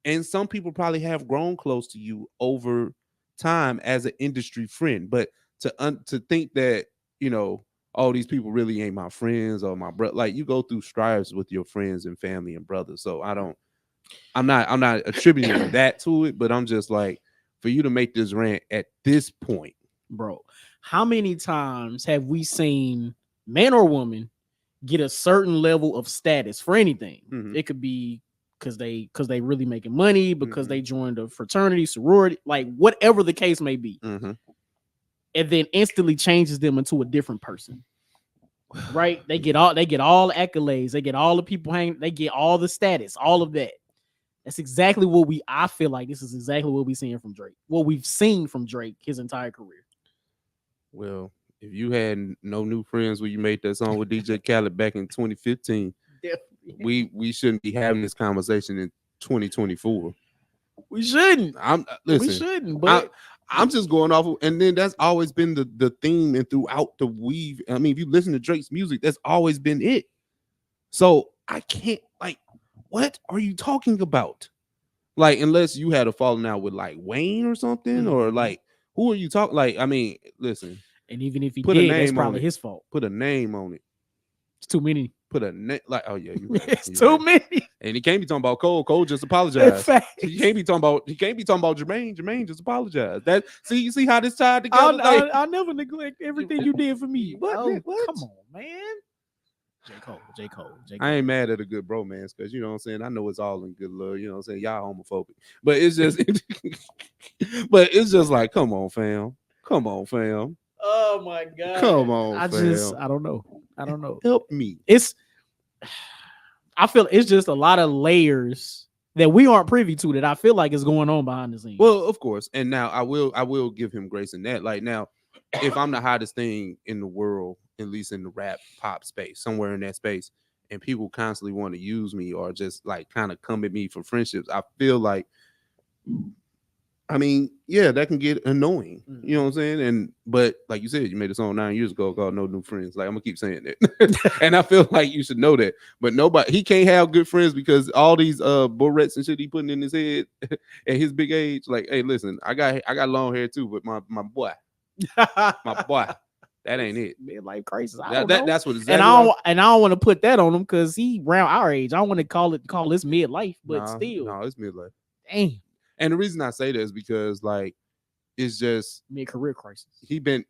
Speaker 3: And some people probably have grown close to you over time as an industry friend, but to think that all these people really ain't my friends or my brother, like you go through strives with your friends and family and brothers. So I'm not attributing that to it, but I'm just like, for you to make this rant at this point,
Speaker 2: bro. How many times have we seen man or woman get a certain level of status for anything.
Speaker 3: Mhm.
Speaker 2: It could be because they really making money, because
Speaker 3: Mhm.
Speaker 2: they joined a fraternity, sorority, like whatever the case may be,
Speaker 3: Mhm.
Speaker 2: and then instantly changes them into a different person. Right? They get all the accolades, they get all the people hanging, they get all the status, all of that. That's exactly what I feel like this is exactly what we're seeing from Drake. What we've seen from Drake his entire career.
Speaker 3: Well, if you had no new friends when you made that song with DJ Khaled back in 2015, we shouldn't be having this conversation in 2024.
Speaker 2: We shouldn't.
Speaker 3: Listen.
Speaker 2: We shouldn't. But
Speaker 3: I'm just going off of, and then that's always been the theme and throughout the weave. I mean, if you listen to Drake's music, that's always been it. So I can't, like, what are you talking about? Like, unless you had a falling out with like Wayne or something, or like, who are you talking? Like, I mean, listen.
Speaker 2: And even if he
Speaker 3: put a
Speaker 2: did,
Speaker 3: name
Speaker 2: that's
Speaker 3: on
Speaker 2: probably
Speaker 3: it.
Speaker 2: his fault.
Speaker 3: Put a name on it.
Speaker 2: It's too many.
Speaker 3: Put a name, like, oh yeah, you right.
Speaker 2: It's too many.
Speaker 3: And he can't be talking about Cole. Cole just apologized.
Speaker 2: Facts.
Speaker 3: He can't be talking about Jermaine. Jermaine just apologized. That you see how this tied together.
Speaker 2: I'll never neglect everything you did for me.
Speaker 3: What?
Speaker 2: Come on, man. J. Cole.
Speaker 3: I ain't mad at a good bromance, because you know what I'm saying. I know it's all in good love. You know what I'm saying. Y'all homophobic, but it's just, like, come on, fam.
Speaker 2: Oh my god.
Speaker 3: Come on,
Speaker 2: I don't know.
Speaker 3: Help me.
Speaker 2: I feel it's just a lot of layers that we aren't privy to that I feel like is going on behind the scenes.
Speaker 3: Well, of course. And now I will give him grace in that. Like, now, if I'm the hottest thing in the world, at least in the rap pop space, somewhere in that space, and people constantly want to use me or just like kind of come at me for friendships, I feel like, I mean, yeah, that can get annoying. You know what I'm saying? But like you said, you made a song 9 years ago called No New Friends. Like, I'm gonna keep saying that. And I feel like you should know that. But he can't have good friends because all these burrettes and shit he putting in his head at his big age. Like, hey, listen, I got long hair too, but my boy, that ain't it.
Speaker 2: Midlife crisis.
Speaker 3: That's what exactly.
Speaker 2: And I don't want to put that on him because he around our age. I don't want to call this midlife, but still.
Speaker 3: No, it's midlife.
Speaker 2: Dang.
Speaker 3: And the reason I say that is because, like, it's just
Speaker 2: mid-career crisis.
Speaker 3: He been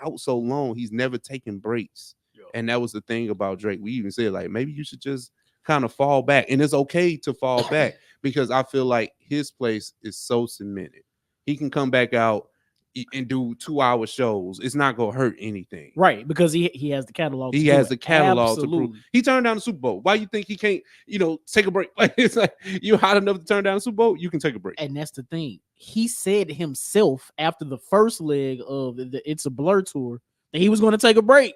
Speaker 3: out so long, he's never taken breaks. Yeah. And that was the thing about Drake. We even said, like, maybe you should just kind of fall back. And it's okay to fall back because I feel like his place is so cemented. He can come back out and do 2-hour shows. It's not gonna hurt anything,
Speaker 2: right? Because he has the catalog.
Speaker 3: He has the catalog to prove. He turned down the Super Bowl. Why you think he can't, take a break? Like, it's like, you're hot enough to turn down the Super Bowl, you can take a break.
Speaker 2: And that's the thing. He said himself after the first leg of the It's a Blur tour that he was going to take a break,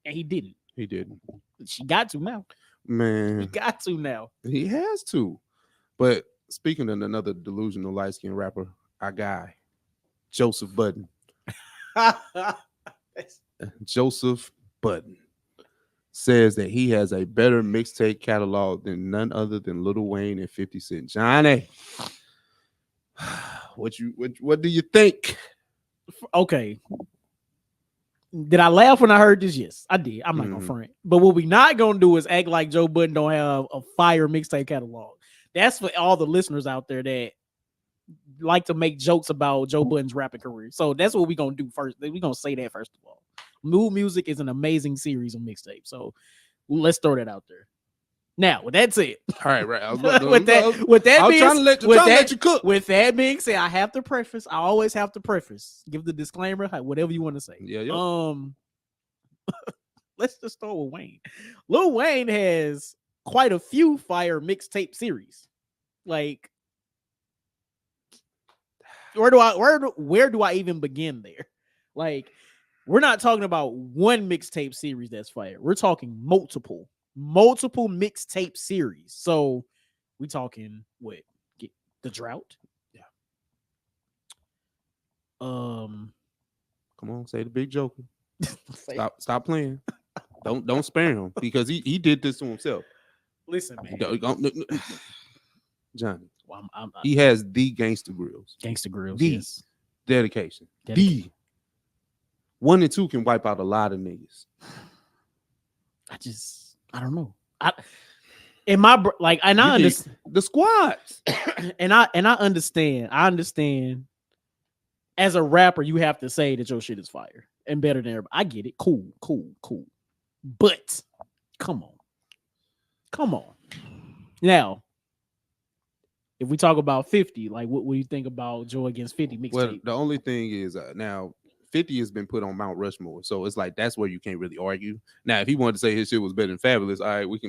Speaker 2: and he didn't.
Speaker 3: He didn't.
Speaker 2: She got to now.
Speaker 3: Man,
Speaker 2: he got to now.
Speaker 3: He has to. But speaking of another delusional light-skinned rapper, our guy, Joseph Budden. Joseph Budden says that he has a better mixtape catalog than none other than Lil Wayne and 50 Cent. Johnny, what do you think?
Speaker 2: Okay. Did I laugh when I heard this? Yes, I did. I'm not gonna front. But what we not gonna do is act like Joe Budden don't have a fire mixtape catalog. That's for all the listeners out there that like to make jokes about Joe Budden's rapping career. So that's what we're gonna do first. We're gonna say that first of all. Mood Music is an amazing series of mixtapes. So let's throw that out there. Now, with that said,
Speaker 3: all right.
Speaker 2: with that being said, I have to preface. I always have to preface. Give the disclaimer, whatever you want to say.
Speaker 3: Yeah.
Speaker 2: Let's just start with Wayne. Lil Wayne has quite a few fire mixtape series. Like, where do I even begin there? Like, we're not talking about one mixtape series that's fire. We're talking multiple mixtape series. So we talking what? The Drought?
Speaker 3: Yeah. Come on, say the Big Joker. Stop playing. Don't spare him because he did this to himself.
Speaker 2: Listen, man.
Speaker 3: Johnny. Well, he has the Gangsta Grills.
Speaker 2: Yes.
Speaker 3: Dedication. The 1 and 2 can wipe out a lot of niggas.
Speaker 2: I don't know. I understand
Speaker 3: the squads.
Speaker 2: and I understand. I understand. As a rapper, you have to say that your shit is fire and better than everybody. I get it. Cool. But Come on. Now, if we talk about 50, like what do you think about Joe against 50 mixtape?
Speaker 3: Well, the only thing is now 50 has been put on Mount Rushmore, so it's like that's where you can't really argue. Now, if he wanted to say his shit was better than Fabulous, all right, we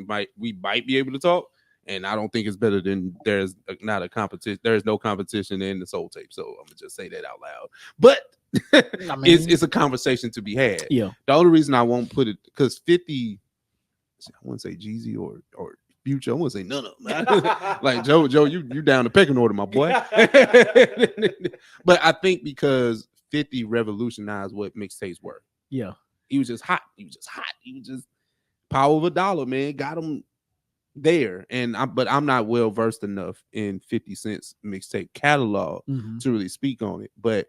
Speaker 3: might be able to talk. And I don't think it's better than there's not a competition. There is no competition in the Soul Tape, so I'm gonna just say that out loud. But
Speaker 2: I mean,
Speaker 3: it's a conversation to be had.
Speaker 2: Yeah.
Speaker 3: The only reason I won't put it because 50, I wouldn't say Jeezy or Future. I wouldn't say none of them. Like Joe, you down the pecking order, my boy. But I think because 50 revolutionized what mixtapes were.
Speaker 2: Yeah.
Speaker 3: He was just hot. He was just power of a dollar, man. Got him there. But I'm not well versed enough in 50 Cent's mixtape catalog to really speak on it. But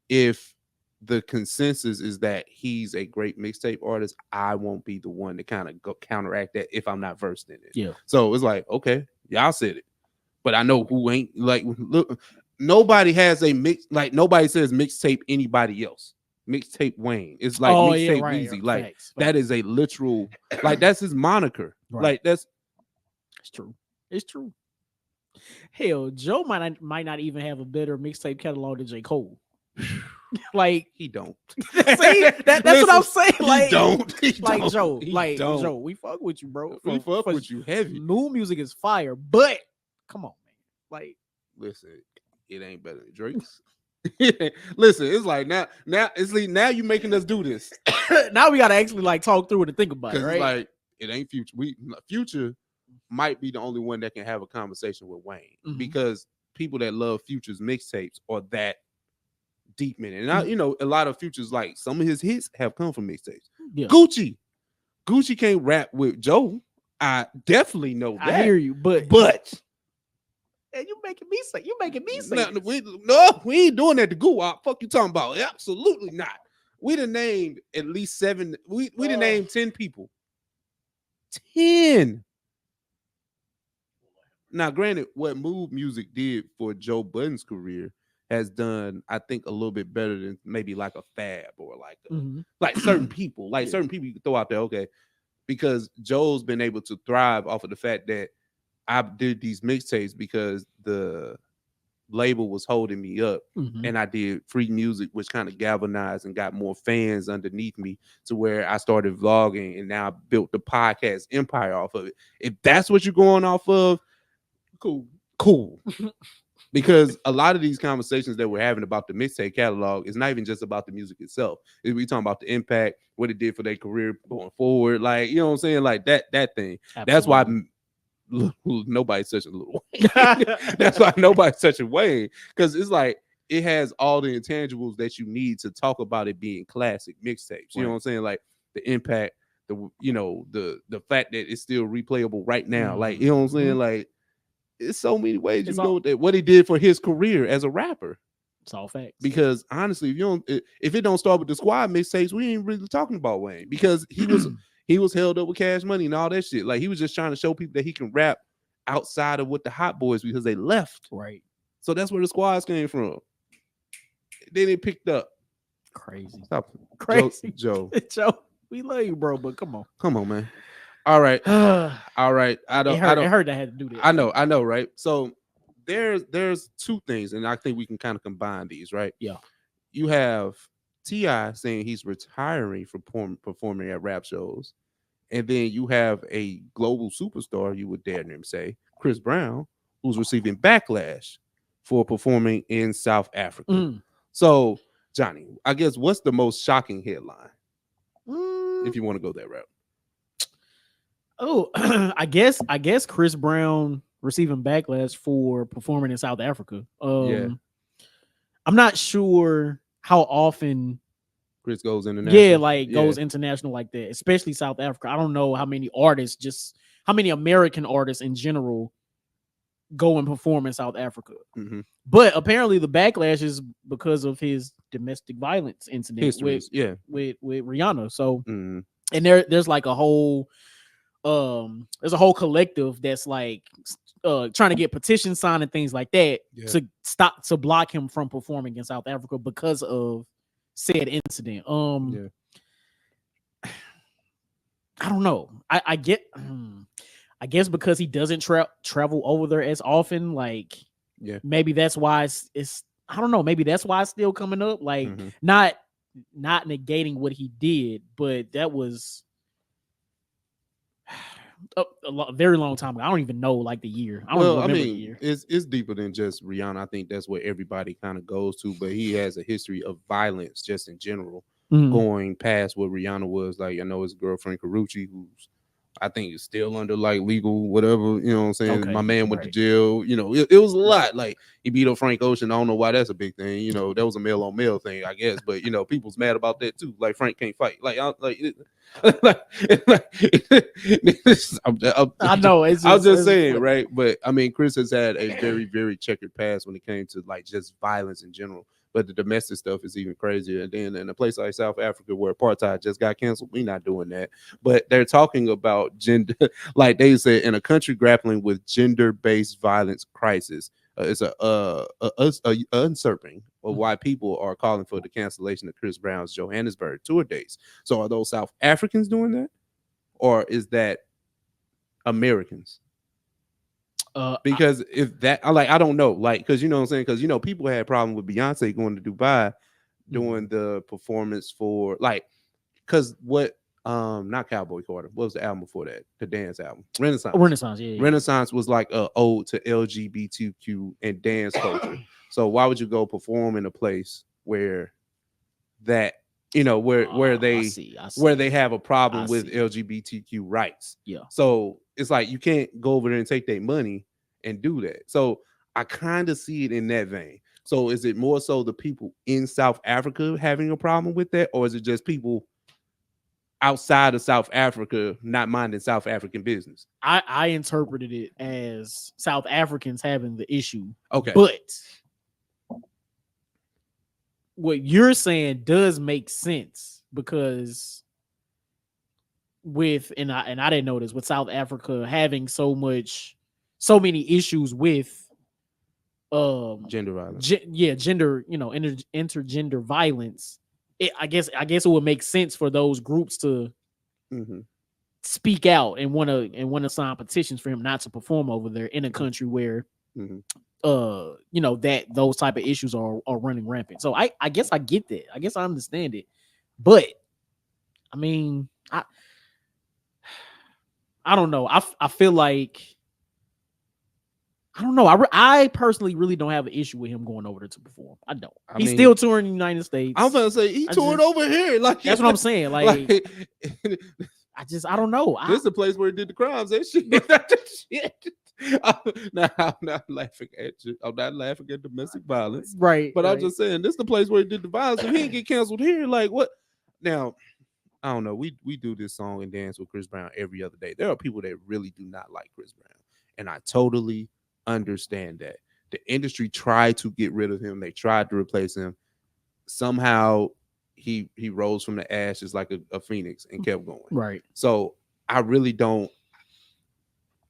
Speaker 3: if the consensus is that he's a great mixtape artist, I won't be the one to kind of go counteract that if I'm not versed in it.
Speaker 2: Yeah.
Speaker 3: So it's like, okay, y'all said it, but I know who ain't. Like, look, nobody has a mix. Like, nobody says mixtape anybody else. Mixtape Wayne. It's like mixtape Weezy. Like
Speaker 2: facts.
Speaker 3: That is a literal. Like that's his moniker.
Speaker 2: Right.
Speaker 3: Like it's
Speaker 2: true. It's true. Hell, Joe might not even have a better mixtape catalog than J.Cole. Like
Speaker 3: he don't.
Speaker 2: See, that's what I'm saying. Like
Speaker 3: he don't.
Speaker 2: Joe, we fuck with you, bro.
Speaker 3: We fuck with you heavy.
Speaker 2: New music is fire, but come on, man. Like,
Speaker 3: listen, it ain't better than Drake's. Listen, it's like now you making us do this.
Speaker 2: Now we gotta actually like talk through it and think about it, right?
Speaker 3: It's like it ain't Future. Future might be the only one that can have a conversation with Wayne because people that love Future's mixtapes are that deep in it. And a lot of Future's like some of his hits have come from mixtapes. Yeah. Gucci can't rap with Joe. I definitely know that.
Speaker 2: I hear you, but and you making me say
Speaker 3: No, we ain't doing that to Goo. Fuck you talking about? Absolutely not. We done named at least 7. We done named 10 people. 10. Now, granted, what Move Music did for Joe Budden's career has done, I think, a little bit better than maybe like a Fab or like certain people. Like certain people you can throw out there, okay, because Joe's been able to thrive off of the fact that I did these mixtapes because the label was holding me up, and I did free music, which kind of galvanized and got more fans underneath me to where I started vlogging, and now I built the podcast empire off of it. If that's what you're going off of, cool. Because a lot of these conversations that we're having about the mixtape catalog is not even just about the music itself. We talking about the impact, what it did for their career going forward. Like, you know what I'm saying? Like that thing. Absolutely. That's why nobody's touching Lil Wayne. That's why nobody's touching Wayne. Because it's like it has all the intangibles that you need to talk about it being classic mixtapes. You know what I'm saying? Like the impact, the fact that it's still replayable right now. Like, you know what I'm saying? Like, it's so many ways you go with that. What he did for his career as a rapper.
Speaker 2: It's all facts.
Speaker 3: Because honestly, if it don't start with the Squad mixtapes, we ain't really talking about Wayne because he was held up with Cash Money and all that shit. Like he was just trying to show people that he can rap outside of what the Hot Boys because they left.
Speaker 2: Right.
Speaker 3: So that's where the Squads came from. Then it picked up.
Speaker 2: Crazy.
Speaker 3: Stop.
Speaker 2: Crazy.
Speaker 3: Joe.
Speaker 2: Joe, we love you, bro, but come on,
Speaker 3: man. All right. All right.
Speaker 2: It hurt I had to do this.
Speaker 3: I know, right? So there's two things, and I think we can kind of combine these, right?
Speaker 2: Yeah.
Speaker 3: You have T.I. saying he's retiring from performing at rap shows. And then you have a global superstar, you would dare him say, Chris Brown, who's receiving backlash for performing in South Africa. So, Johnny, I guess what's the most shocking headline? If you want to go that route.
Speaker 2: Oh, I guess Chris Brown receiving backlash for performing in South Africa. I'm not sure how often
Speaker 3: Chris goes international.
Speaker 2: Goes international like that, especially South Africa. I don't know how many American artists in general go and perform in South Africa. But apparently the backlash is because of his domestic violence incident with Rihanna. So and there's like a whole there's a whole collective that's like trying to get petitions signed and things like that to block him from performing in South Africa because of said incident. I don't know. I get. I guess because he doesn't travel over there as often, like
Speaker 3: Yeah.
Speaker 2: maybe that's why it's I don't know, maybe that's why it's still coming up. Like
Speaker 3: Mhm.
Speaker 2: not negating what he did, but that was a very long time ago. I don't even know like the year. I don't even
Speaker 3: Well, I
Speaker 2: remember the
Speaker 3: mean,
Speaker 2: year.
Speaker 3: it's deeper than just Rihanna. I think that's where everybody kind of goes to, but he has a history of violence just in general,
Speaker 2: Mhm.
Speaker 3: going past what Rihanna was. Like I know his girlfriend Karuchi, who's I think is still under like legal whatever. You know what I'm saying?
Speaker 2: Okay,
Speaker 3: My man went to
Speaker 2: right.
Speaker 3: jail. You know, it was a lot. Like he beat up Frank Ocean. I don't know why that's a big thing. You know, that was a male on male thing, I guess. But you know, people's mad about that too. Like Frank can't fight. Like
Speaker 2: I know it's
Speaker 3: I was just
Speaker 2: it's
Speaker 3: saying,
Speaker 2: funny.
Speaker 3: right? But I mean, Chris has had a very, very checkered past when it came to like just violence in general. But the domestic stuff is even crazier. And then in a place like South Africa where apartheid just got canceled, we're not doing that. But they're talking about gender, like they said, in a country grappling with gender-based violence crisis. It's a usurping of why people are calling for the cancellation of Chris Brown's Johannesburg tour dates. So are those South Africans doing that, or is that Americans? Because if that, I don't know, like, because you know what I'm saying, because you know people had a problem with Beyonce going to Dubai doing the performance for like, because what not Cowboy Carter, what was the album before that, the dance album
Speaker 2: Renaissance, yeah.
Speaker 3: Renaissance was like a ode to LGBTQ and dance culture. So why would you go perform in a place where that, you know, where they where they have a problem with LGBTQ rights?
Speaker 2: Yeah.
Speaker 3: So it's like you can't go over there and take their money and do that. So I kind of see it in that vein. So is it more so the people in South Africa having a problem with that, or is it just people outside of South Africa not minding South African business?
Speaker 2: I interpreted it as South Africans having the issue.
Speaker 3: Okay.
Speaker 2: But what you're saying does make sense because with and I didn't know this, with South Africa having so many issues with
Speaker 3: Gender violence.
Speaker 2: Gender, you know, intergender violence. I guess it would make sense for those groups to speak out and want to sign petitions for him not to perform over there in a country where you know that those type of issues are running rampant. So I guess I get that. I guess I understand it. But I mean, I don't know. I feel like I don't know. I personally really don't have an issue with him going over there to perform. I don't. He's still touring the United States.
Speaker 3: I'm gonna say he toured over here. Like
Speaker 2: that's what I'm saying. Like I don't know.
Speaker 3: This is the place where he did the crimes. That shit. Now I'm not laughing at you. I'm not laughing at domestic violence.
Speaker 2: Right.
Speaker 3: But I'm just saying this is the place where he did the violence. If he didn't get canceled here, like what? Now, I don't know. We do this song and dance with Chris Brown every other day. There are people that really do not like Chris Brown. And I totally understand that. The industry tried to get rid of him. They tried to replace him. Somehow he rose from the ashes like a phoenix and kept going.
Speaker 2: Right.
Speaker 3: So I really don't.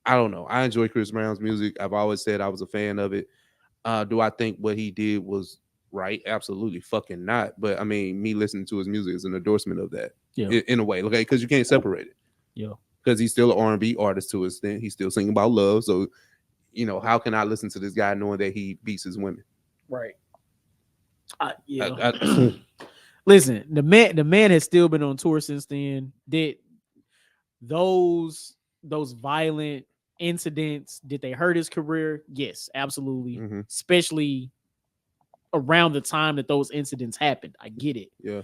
Speaker 3: I don't know. I enjoy Chris Brown's music. I've always said I was a fan of it. Do I think what he did was right? Absolutely fucking not. But I mean, me listening to his music is an endorsement of that.
Speaker 2: Yeah.
Speaker 3: In a way, okay, because you can't separate it.
Speaker 2: Yeah.
Speaker 3: Because he's still an R&B artist to his extent. He's still singing about love. So, you know, how can I listen to this guy knowing that he beats his women?
Speaker 2: Right. Yeah. Listen, the man has still been on tour since then. Did those violent incidents, did they hurt his career? Yes, absolutely. Especially around the time that those incidents happened. I get it.
Speaker 3: Yeah.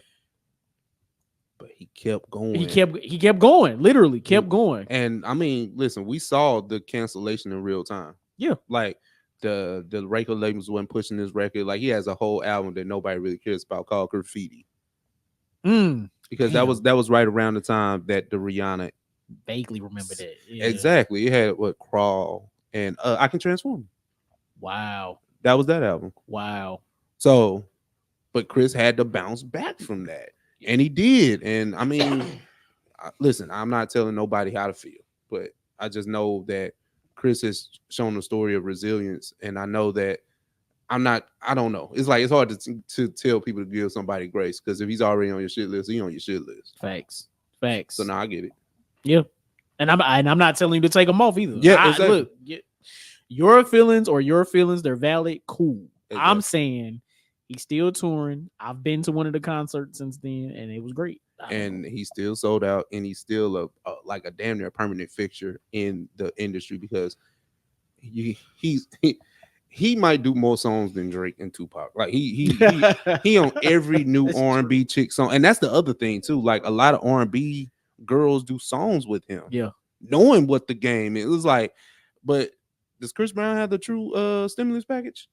Speaker 3: But he kept going.
Speaker 2: He kept going. Literally kept going.
Speaker 3: And I mean, listen, we saw the cancellation in real time.
Speaker 2: Yeah.
Speaker 3: Like the record labels wasn't pushing this record. Like he has a whole album that nobody really cares about called Graffiti. Because that was right around the time that the Rihanna.
Speaker 2: Vaguely remember that. Yeah.
Speaker 3: Exactly. It had what Crawl and I Can Transform.
Speaker 2: Wow.
Speaker 3: That was that album.
Speaker 2: Wow.
Speaker 3: So, but Chris had to bounce back from that. And he did. And I mean, listen, I'm not telling nobody how to feel, but I just know that Chris has shown a story of resilience. And I know that I don't know. It's like, it's hard to tell people to give somebody grace because if he's already on your shit list, he's on your shit list.
Speaker 2: Facts.
Speaker 3: So now I get it.
Speaker 2: Yeah, and I'm not telling you to take them off either.
Speaker 3: Yeah, exactly.
Speaker 2: Look, your feelings, they're valid. Cool.
Speaker 3: Exactly.
Speaker 2: I'm saying he's still touring. I've been to one of the concerts since then, and it was great.
Speaker 3: And he's still sold out, and he's still a damn near permanent fixture in the industry because he might do more songs than Drake and Tupac. Like he on every new R&B chick song, and that's the other thing too. Like a lot of R&B girls do songs with him.
Speaker 2: Yeah,
Speaker 3: knowing what the game is. It was like, but does Chris Brown have the true stimulus package?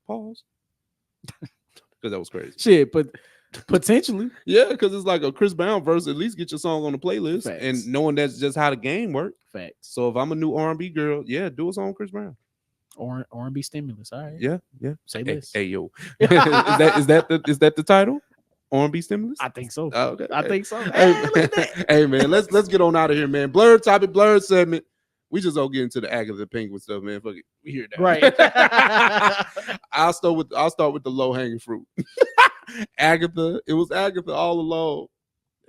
Speaker 3: Pause. Because that was crazy.
Speaker 2: Shit, but potentially.
Speaker 3: Yeah, because it's like a Chris Brown verse. At least get your song on the playlist.
Speaker 2: Facts.
Speaker 3: And knowing that's just how the game works.
Speaker 2: Facts.
Speaker 3: So if I'm a new R&B girl, yeah, do a song with Chris Brown.
Speaker 2: R&B Stimulus. All right.
Speaker 3: Yeah.
Speaker 2: Say this.
Speaker 3: Hey yo. is that the title? R&B Stimulus?
Speaker 2: I think so.
Speaker 3: Oh, okay.
Speaker 2: I think so.
Speaker 3: Hey man, let's get on out of here, man. Blurred segment. We just all get into the Agatha Penguin stuff, man. Fuck it. We hear that.
Speaker 2: Right.
Speaker 3: I'll start with the low-hanging fruit. Agatha. It was Agatha all along.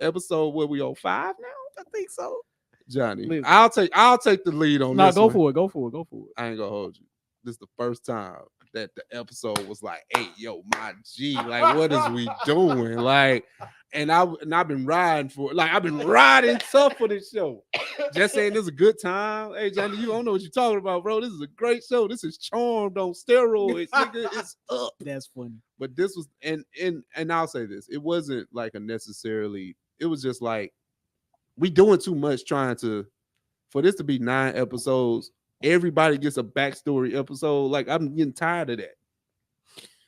Speaker 3: Episode where we on 5 now?
Speaker 2: I think so.
Speaker 3: Johnny.
Speaker 2: Listen.
Speaker 3: I'll take the lead on this.
Speaker 2: No, go for it.
Speaker 3: I ain't gonna hold you. This is the first time that the episode was like, hey, yo, my G, like, what is we doing? Like, and I've been riding tough for this show. Just saying this is a good time. Hey, Johnny, you don't know what you're talking about, bro. This is a great show. This is Charmed on steroids. Nigga, it's up.
Speaker 2: That's funny.
Speaker 3: But this was, and I'll say this, it wasn't like it was just like, we doing too much trying to, for this to be 9 episodes, everybody gets a backstory episode. Like, I'm getting tired of that.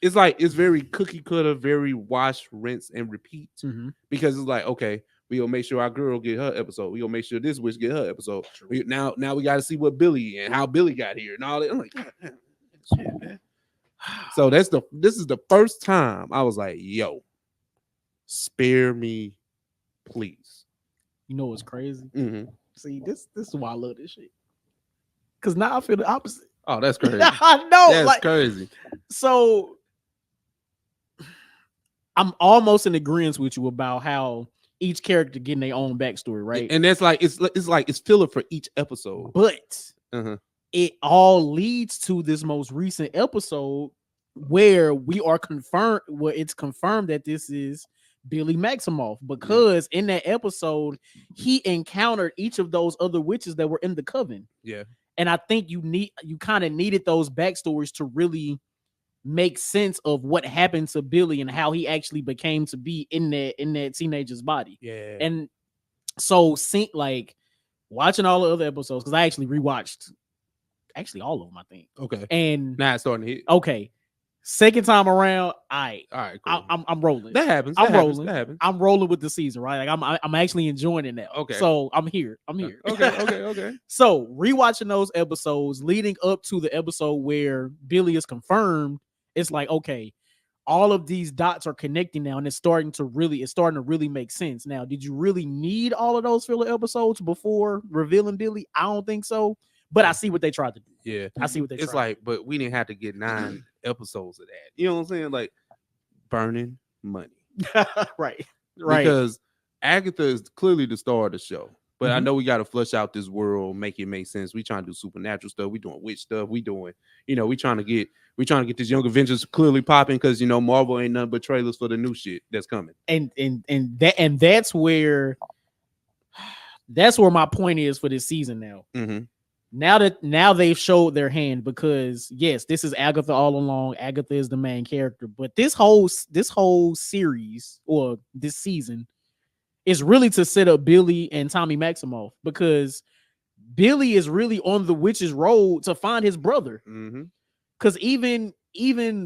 Speaker 3: It's like, it's very cookie cutter, very wash, rinse, and repeat.
Speaker 2: Mm-hmm.
Speaker 3: Because it's like, okay, we gonna make sure our girl get her episode. We gonna make sure this witch get her episode. Now we got to see what Billy and how Billy got here and all that. I'm like, God, shit, man. So this is the first time I was like, yo, spare me, please.
Speaker 2: You know what's crazy?
Speaker 3: Mm-hmm.
Speaker 2: See, this is why I love this shit. Because now I feel the opposite.
Speaker 3: Oh, that's crazy.
Speaker 2: I know.
Speaker 3: That's crazy.
Speaker 2: So I'm almost in agreement with you about how each character getting their own backstory, right?
Speaker 3: And that's like it's filler for each episode.
Speaker 2: But it all leads to this most recent episode where it's confirmed that this is Billy Maximoff, because in that episode he encountered each of those other witches that were in the coven.
Speaker 3: Yeah. And
Speaker 2: I think you kind of needed those backstories to really make sense of what happened to Billy and how he actually became to be in that teenager's body.
Speaker 3: Yeah.
Speaker 2: And so like watching all the other episodes, because I actually rewatched all of them, I think.
Speaker 3: Okay.
Speaker 2: And
Speaker 3: now it's starting to hit.
Speaker 2: Okay. Second time around, all right,
Speaker 3: cool.
Speaker 2: I'm rolling.
Speaker 3: That happens.
Speaker 2: Rolling.
Speaker 3: That happens.
Speaker 2: I'm rolling with the season, right? Like I'm actually enjoying it now.
Speaker 3: Okay.
Speaker 2: So I'm here.
Speaker 3: Okay.
Speaker 2: So rewatching those episodes leading up to the episode where Billy is confirmed, it's like, okay, all of these dots are connecting now, and it's starting to really make sense. Now, did you really need all of those filler episodes before revealing Billy? I don't think so. But I see what they tried to do.
Speaker 3: Yeah.
Speaker 2: I see what they tried.
Speaker 3: It's like, but we didn't have to get 9 episodes of that. You know what I'm saying? Like burning money.
Speaker 2: Right.
Speaker 3: Because Agatha is clearly the star of the show. But I know we got to flush out this world, make it make sense. We trying to do supernatural stuff. We doing witch stuff. We doing, we trying to get this Young Avengers clearly popping, because Marvel ain't nothing but trailers for the new shit that's coming.
Speaker 2: And that's where my point is for this season now.
Speaker 3: Mm-hmm.
Speaker 2: Now they've showed their hand, because yes, this is Agatha all along. Agatha is the main character, but this whole series, or this season, is really to set up Billy and Tommy Maximoff, because Billy is really on the witch's road to find his brother. Because even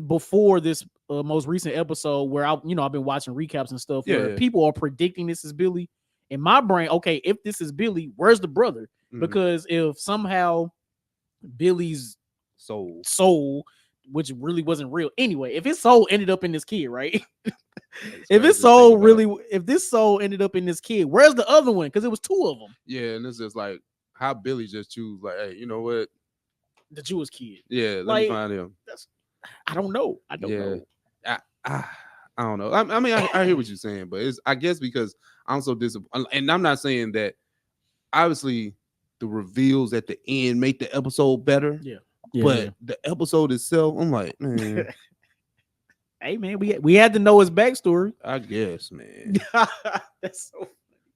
Speaker 2: before this most recent episode, where I've been watching recaps and stuff, where people are predicting this is Billy. In my brain, okay, if this is Billy, where's the brother? Because if somehow Billy's soul, which really wasn't real anyway, if his soul ended up in this kid, right? if this soul ended up in this kid, where's the other one? Because it was 2 of them.
Speaker 3: Yeah, and it's just like how Billy just choose, like, hey, you know what?
Speaker 2: The Jewish kid.
Speaker 3: Yeah, let me find him.
Speaker 2: I don't know. I don't know.
Speaker 3: I don't know. I mean, I hear what you're saying, but I guess because I'm so disappointed, and I'm not saying that obviously the reveals at the end make the episode better.
Speaker 2: Yeah,
Speaker 3: But the episode itself, I'm like, man,
Speaker 2: hey man, we had to know his backstory.
Speaker 3: I guess, man,
Speaker 2: That's so.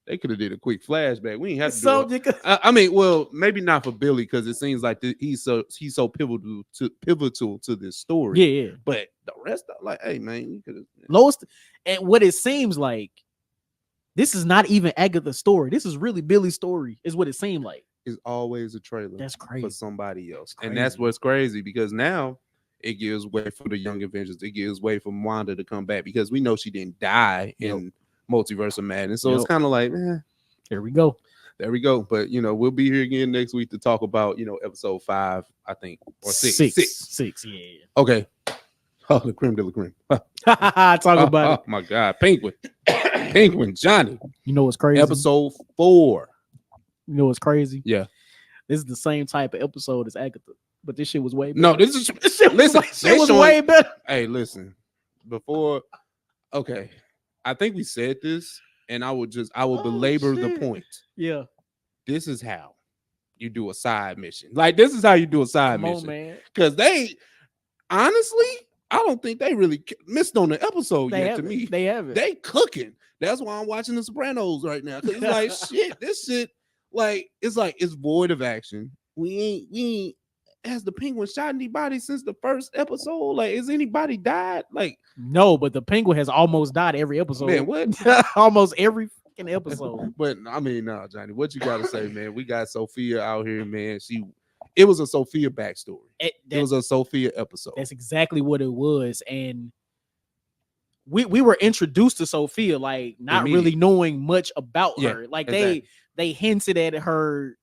Speaker 3: they could have did a quick flashback. We ain't have to do
Speaker 2: So
Speaker 3: it. I mean, well, maybe not for Billy because it seems like he's so pivotal to this story.
Speaker 2: Yeah.
Speaker 3: But the rest, like, hey man, you could have.
Speaker 2: Lois, and what it seems like, this is not even Agatha's story. This is really Billy's story, is what it seemed like.
Speaker 3: It's always a trailer.
Speaker 2: That's crazy
Speaker 3: For somebody else,
Speaker 2: crazy.
Speaker 3: And that's what's crazy because now it gives way for the Young Avengers. It gives way for Wanda to come back because we know she didn't die in Multiverse of Madness. So it's kind of like,
Speaker 2: there we go.
Speaker 3: There we go. But we'll be here again next week to talk about episode 5, I think, or 6.
Speaker 2: Six. Yeah.
Speaker 3: Okay. Oh, the creme de la creme.
Speaker 2: Talk about it.
Speaker 3: Oh my God, Penguin, Johnny.
Speaker 2: You know what's crazy?
Speaker 3: Episode 4.
Speaker 2: You know what's crazy?
Speaker 3: Yeah.
Speaker 2: This is the same type of episode as Agatha, but this shit was way better.
Speaker 3: No, this shit was
Speaker 2: way better.
Speaker 3: Hey, listen. Okay, I think we said this, and I will belabor the point.
Speaker 2: Yeah.
Speaker 3: This is how you do a side mission. Like, this is how you do a side mission.
Speaker 2: Man.
Speaker 3: Because they, honestly, I don't think they really missed on the episode yet. To me,
Speaker 2: they haven't.
Speaker 3: They cooking. That's why I'm watching The Sopranos right now. Because it's like, shit, this shit, it's void of action. We ain't has the Penguin shot anybody since the first episode? Like, has anybody died? Like,
Speaker 2: no, but the Penguin has almost died every episode.
Speaker 3: Man, what?
Speaker 2: Almost every fucking episode.
Speaker 3: But I mean, nah, Johnny, what you gotta say, man? We got Sophia out here, man. It was a Sophia backstory. It was a Sophia episode.
Speaker 2: That's exactly what it was. And we were introduced to Sophia, like not really knowing much about her. Like exactly. they hinted at her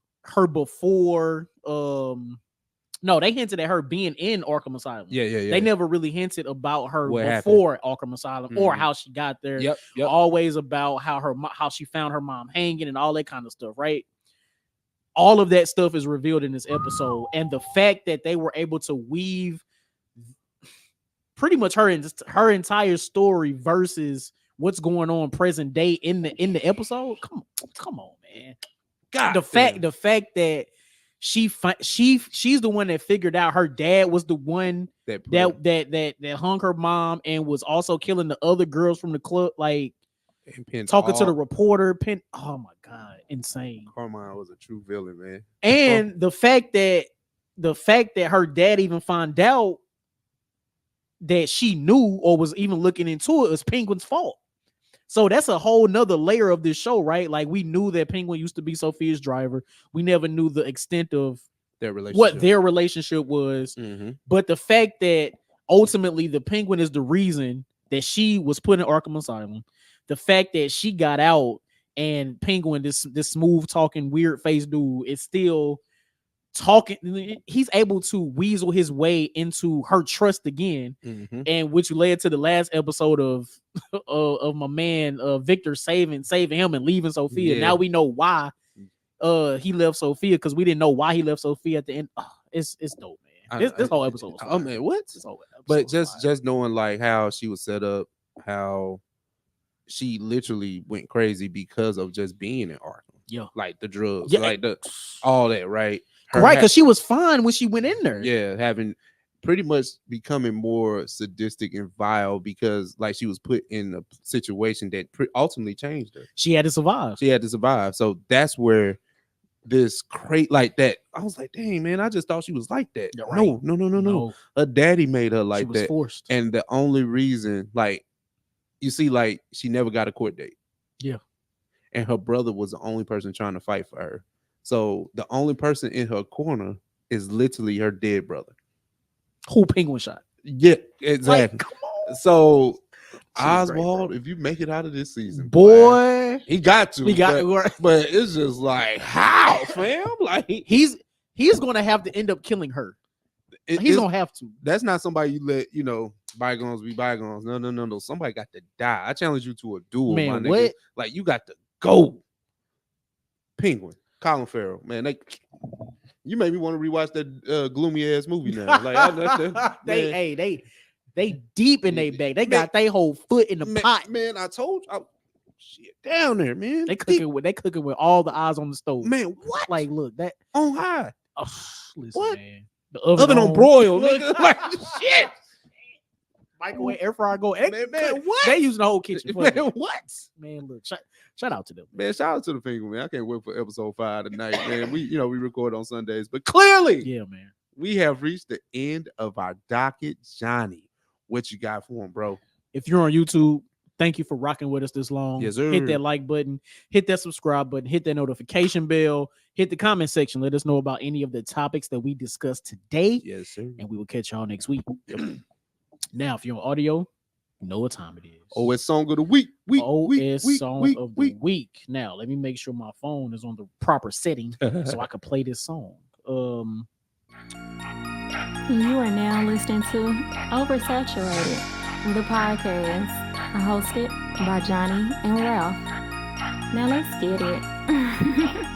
Speaker 2: before. No, they hinted at her being in Arkham Asylum.
Speaker 3: Yeah.
Speaker 2: They never really hinted about her before Arkham Asylum or how she got there.
Speaker 3: Yep.
Speaker 2: Always about how she found her mom hanging and all that kind of stuff, right? All of that stuff is revealed in this episode, and the fact that they were able to weave pretty much her entire story versus what's going on present day in the episode. Come on, man. God, the fact that she's the one that figured out her dad was the one that hung her mom and was also killing the other girls from the club, like talking to the reporter. Oh my God, insane.
Speaker 3: Carmine was a true villain, man.
Speaker 2: And the fact that her dad even found out that she knew or was even looking into it was Penguin's fault. So that's a whole nother layer of this show, right? Like, we knew that Penguin used to be Sophia's driver. We never knew the extent of what their relationship was. Mm-hmm. But the fact that ultimately the Penguin is the reason that she was put in Arkham Asylum, the fact that she got out and Penguin, this smooth talking, weird face dude, is still talking, he's able to weasel his way into her trust again, and which led to the last episode of my man Victor saving him and leaving Sophia. Now we know why he left Sophia, because we didn't know why he left Sophia at the end. It's dope, man. This whole episode was fun.
Speaker 3: Man, what? But just knowing like how she was set up, how she literally went crazy because of just being in Arkham. Yeah, like the drugs, like all that, right?
Speaker 2: Right, because she was fine when she went in there.
Speaker 3: Yeah, having pretty much becoming more sadistic and vile because like she was put in a situation that ultimately changed her.
Speaker 2: She had to survive.
Speaker 3: So that's where this like that. I was like, dang, man, I just thought she was like that. Right. No. Her daddy made her like that.
Speaker 2: Forced.
Speaker 3: And the only reason, like, you see, like, she never got a court date.
Speaker 2: Yeah.
Speaker 3: And her brother was the only person trying to fight for her. So the only person in her corner is literally her dead brother,
Speaker 2: who Penguin shot.
Speaker 3: Yeah, exactly.
Speaker 2: Like, come on.
Speaker 3: So Oswald, if you make it out of this season,
Speaker 2: boy,
Speaker 3: he got to. But it's just like, how, fam? Like,
Speaker 2: he's going to have to end up killing her. He's going to have to.
Speaker 3: That's not somebody you let, bygones be bygones. No. Somebody got to die. I challenge you to a duel,
Speaker 2: man,
Speaker 3: my nigga.
Speaker 2: What?
Speaker 3: Like, you got to go. Penguin. Colin Farrell, man, you made me want to rewatch that gloomy ass movie now. Like,
Speaker 2: they deep in their bag. They got their whole foot in the pot.
Speaker 3: Man, I told you, shit down there, man.
Speaker 2: They cooking with all the eyes on the stove.
Speaker 3: Man, what?
Speaker 2: Like, look, that
Speaker 3: on high.
Speaker 2: listen,
Speaker 3: What?
Speaker 2: man. The oven
Speaker 3: on broil, nigga. Like shit.
Speaker 2: Microwave, air fryer, go.
Speaker 3: Man, what?
Speaker 2: They using the whole kitchen.
Speaker 3: Man, what?
Speaker 2: Man, look, shout out to them.
Speaker 3: Man, shout out to the finger, man. I can't wait for episode 5 tonight, man. We record on Sundays, but clearly,
Speaker 2: Yeah, man.
Speaker 3: we have reached the end of our docket. Johnny, what you got for him, bro?
Speaker 2: If you're on YouTube, thank you for rocking with us this long.
Speaker 3: Yes, sir.
Speaker 2: Hit that like button, hit that subscribe button, hit that notification bell, hit the comment section. Let us know about any of the topics that we discussed today.
Speaker 3: Yes, sir.
Speaker 2: And we will catch y'all next week. Now, if you're on audio, you know what time it is.
Speaker 3: OS song of the week.
Speaker 2: Song of the week. Now, let me make sure my phone is on the proper setting so I can play this song.
Speaker 1: You are now listening to Oversaturated, the podcast hosted by Johnnie and Ralph. Now let's get it.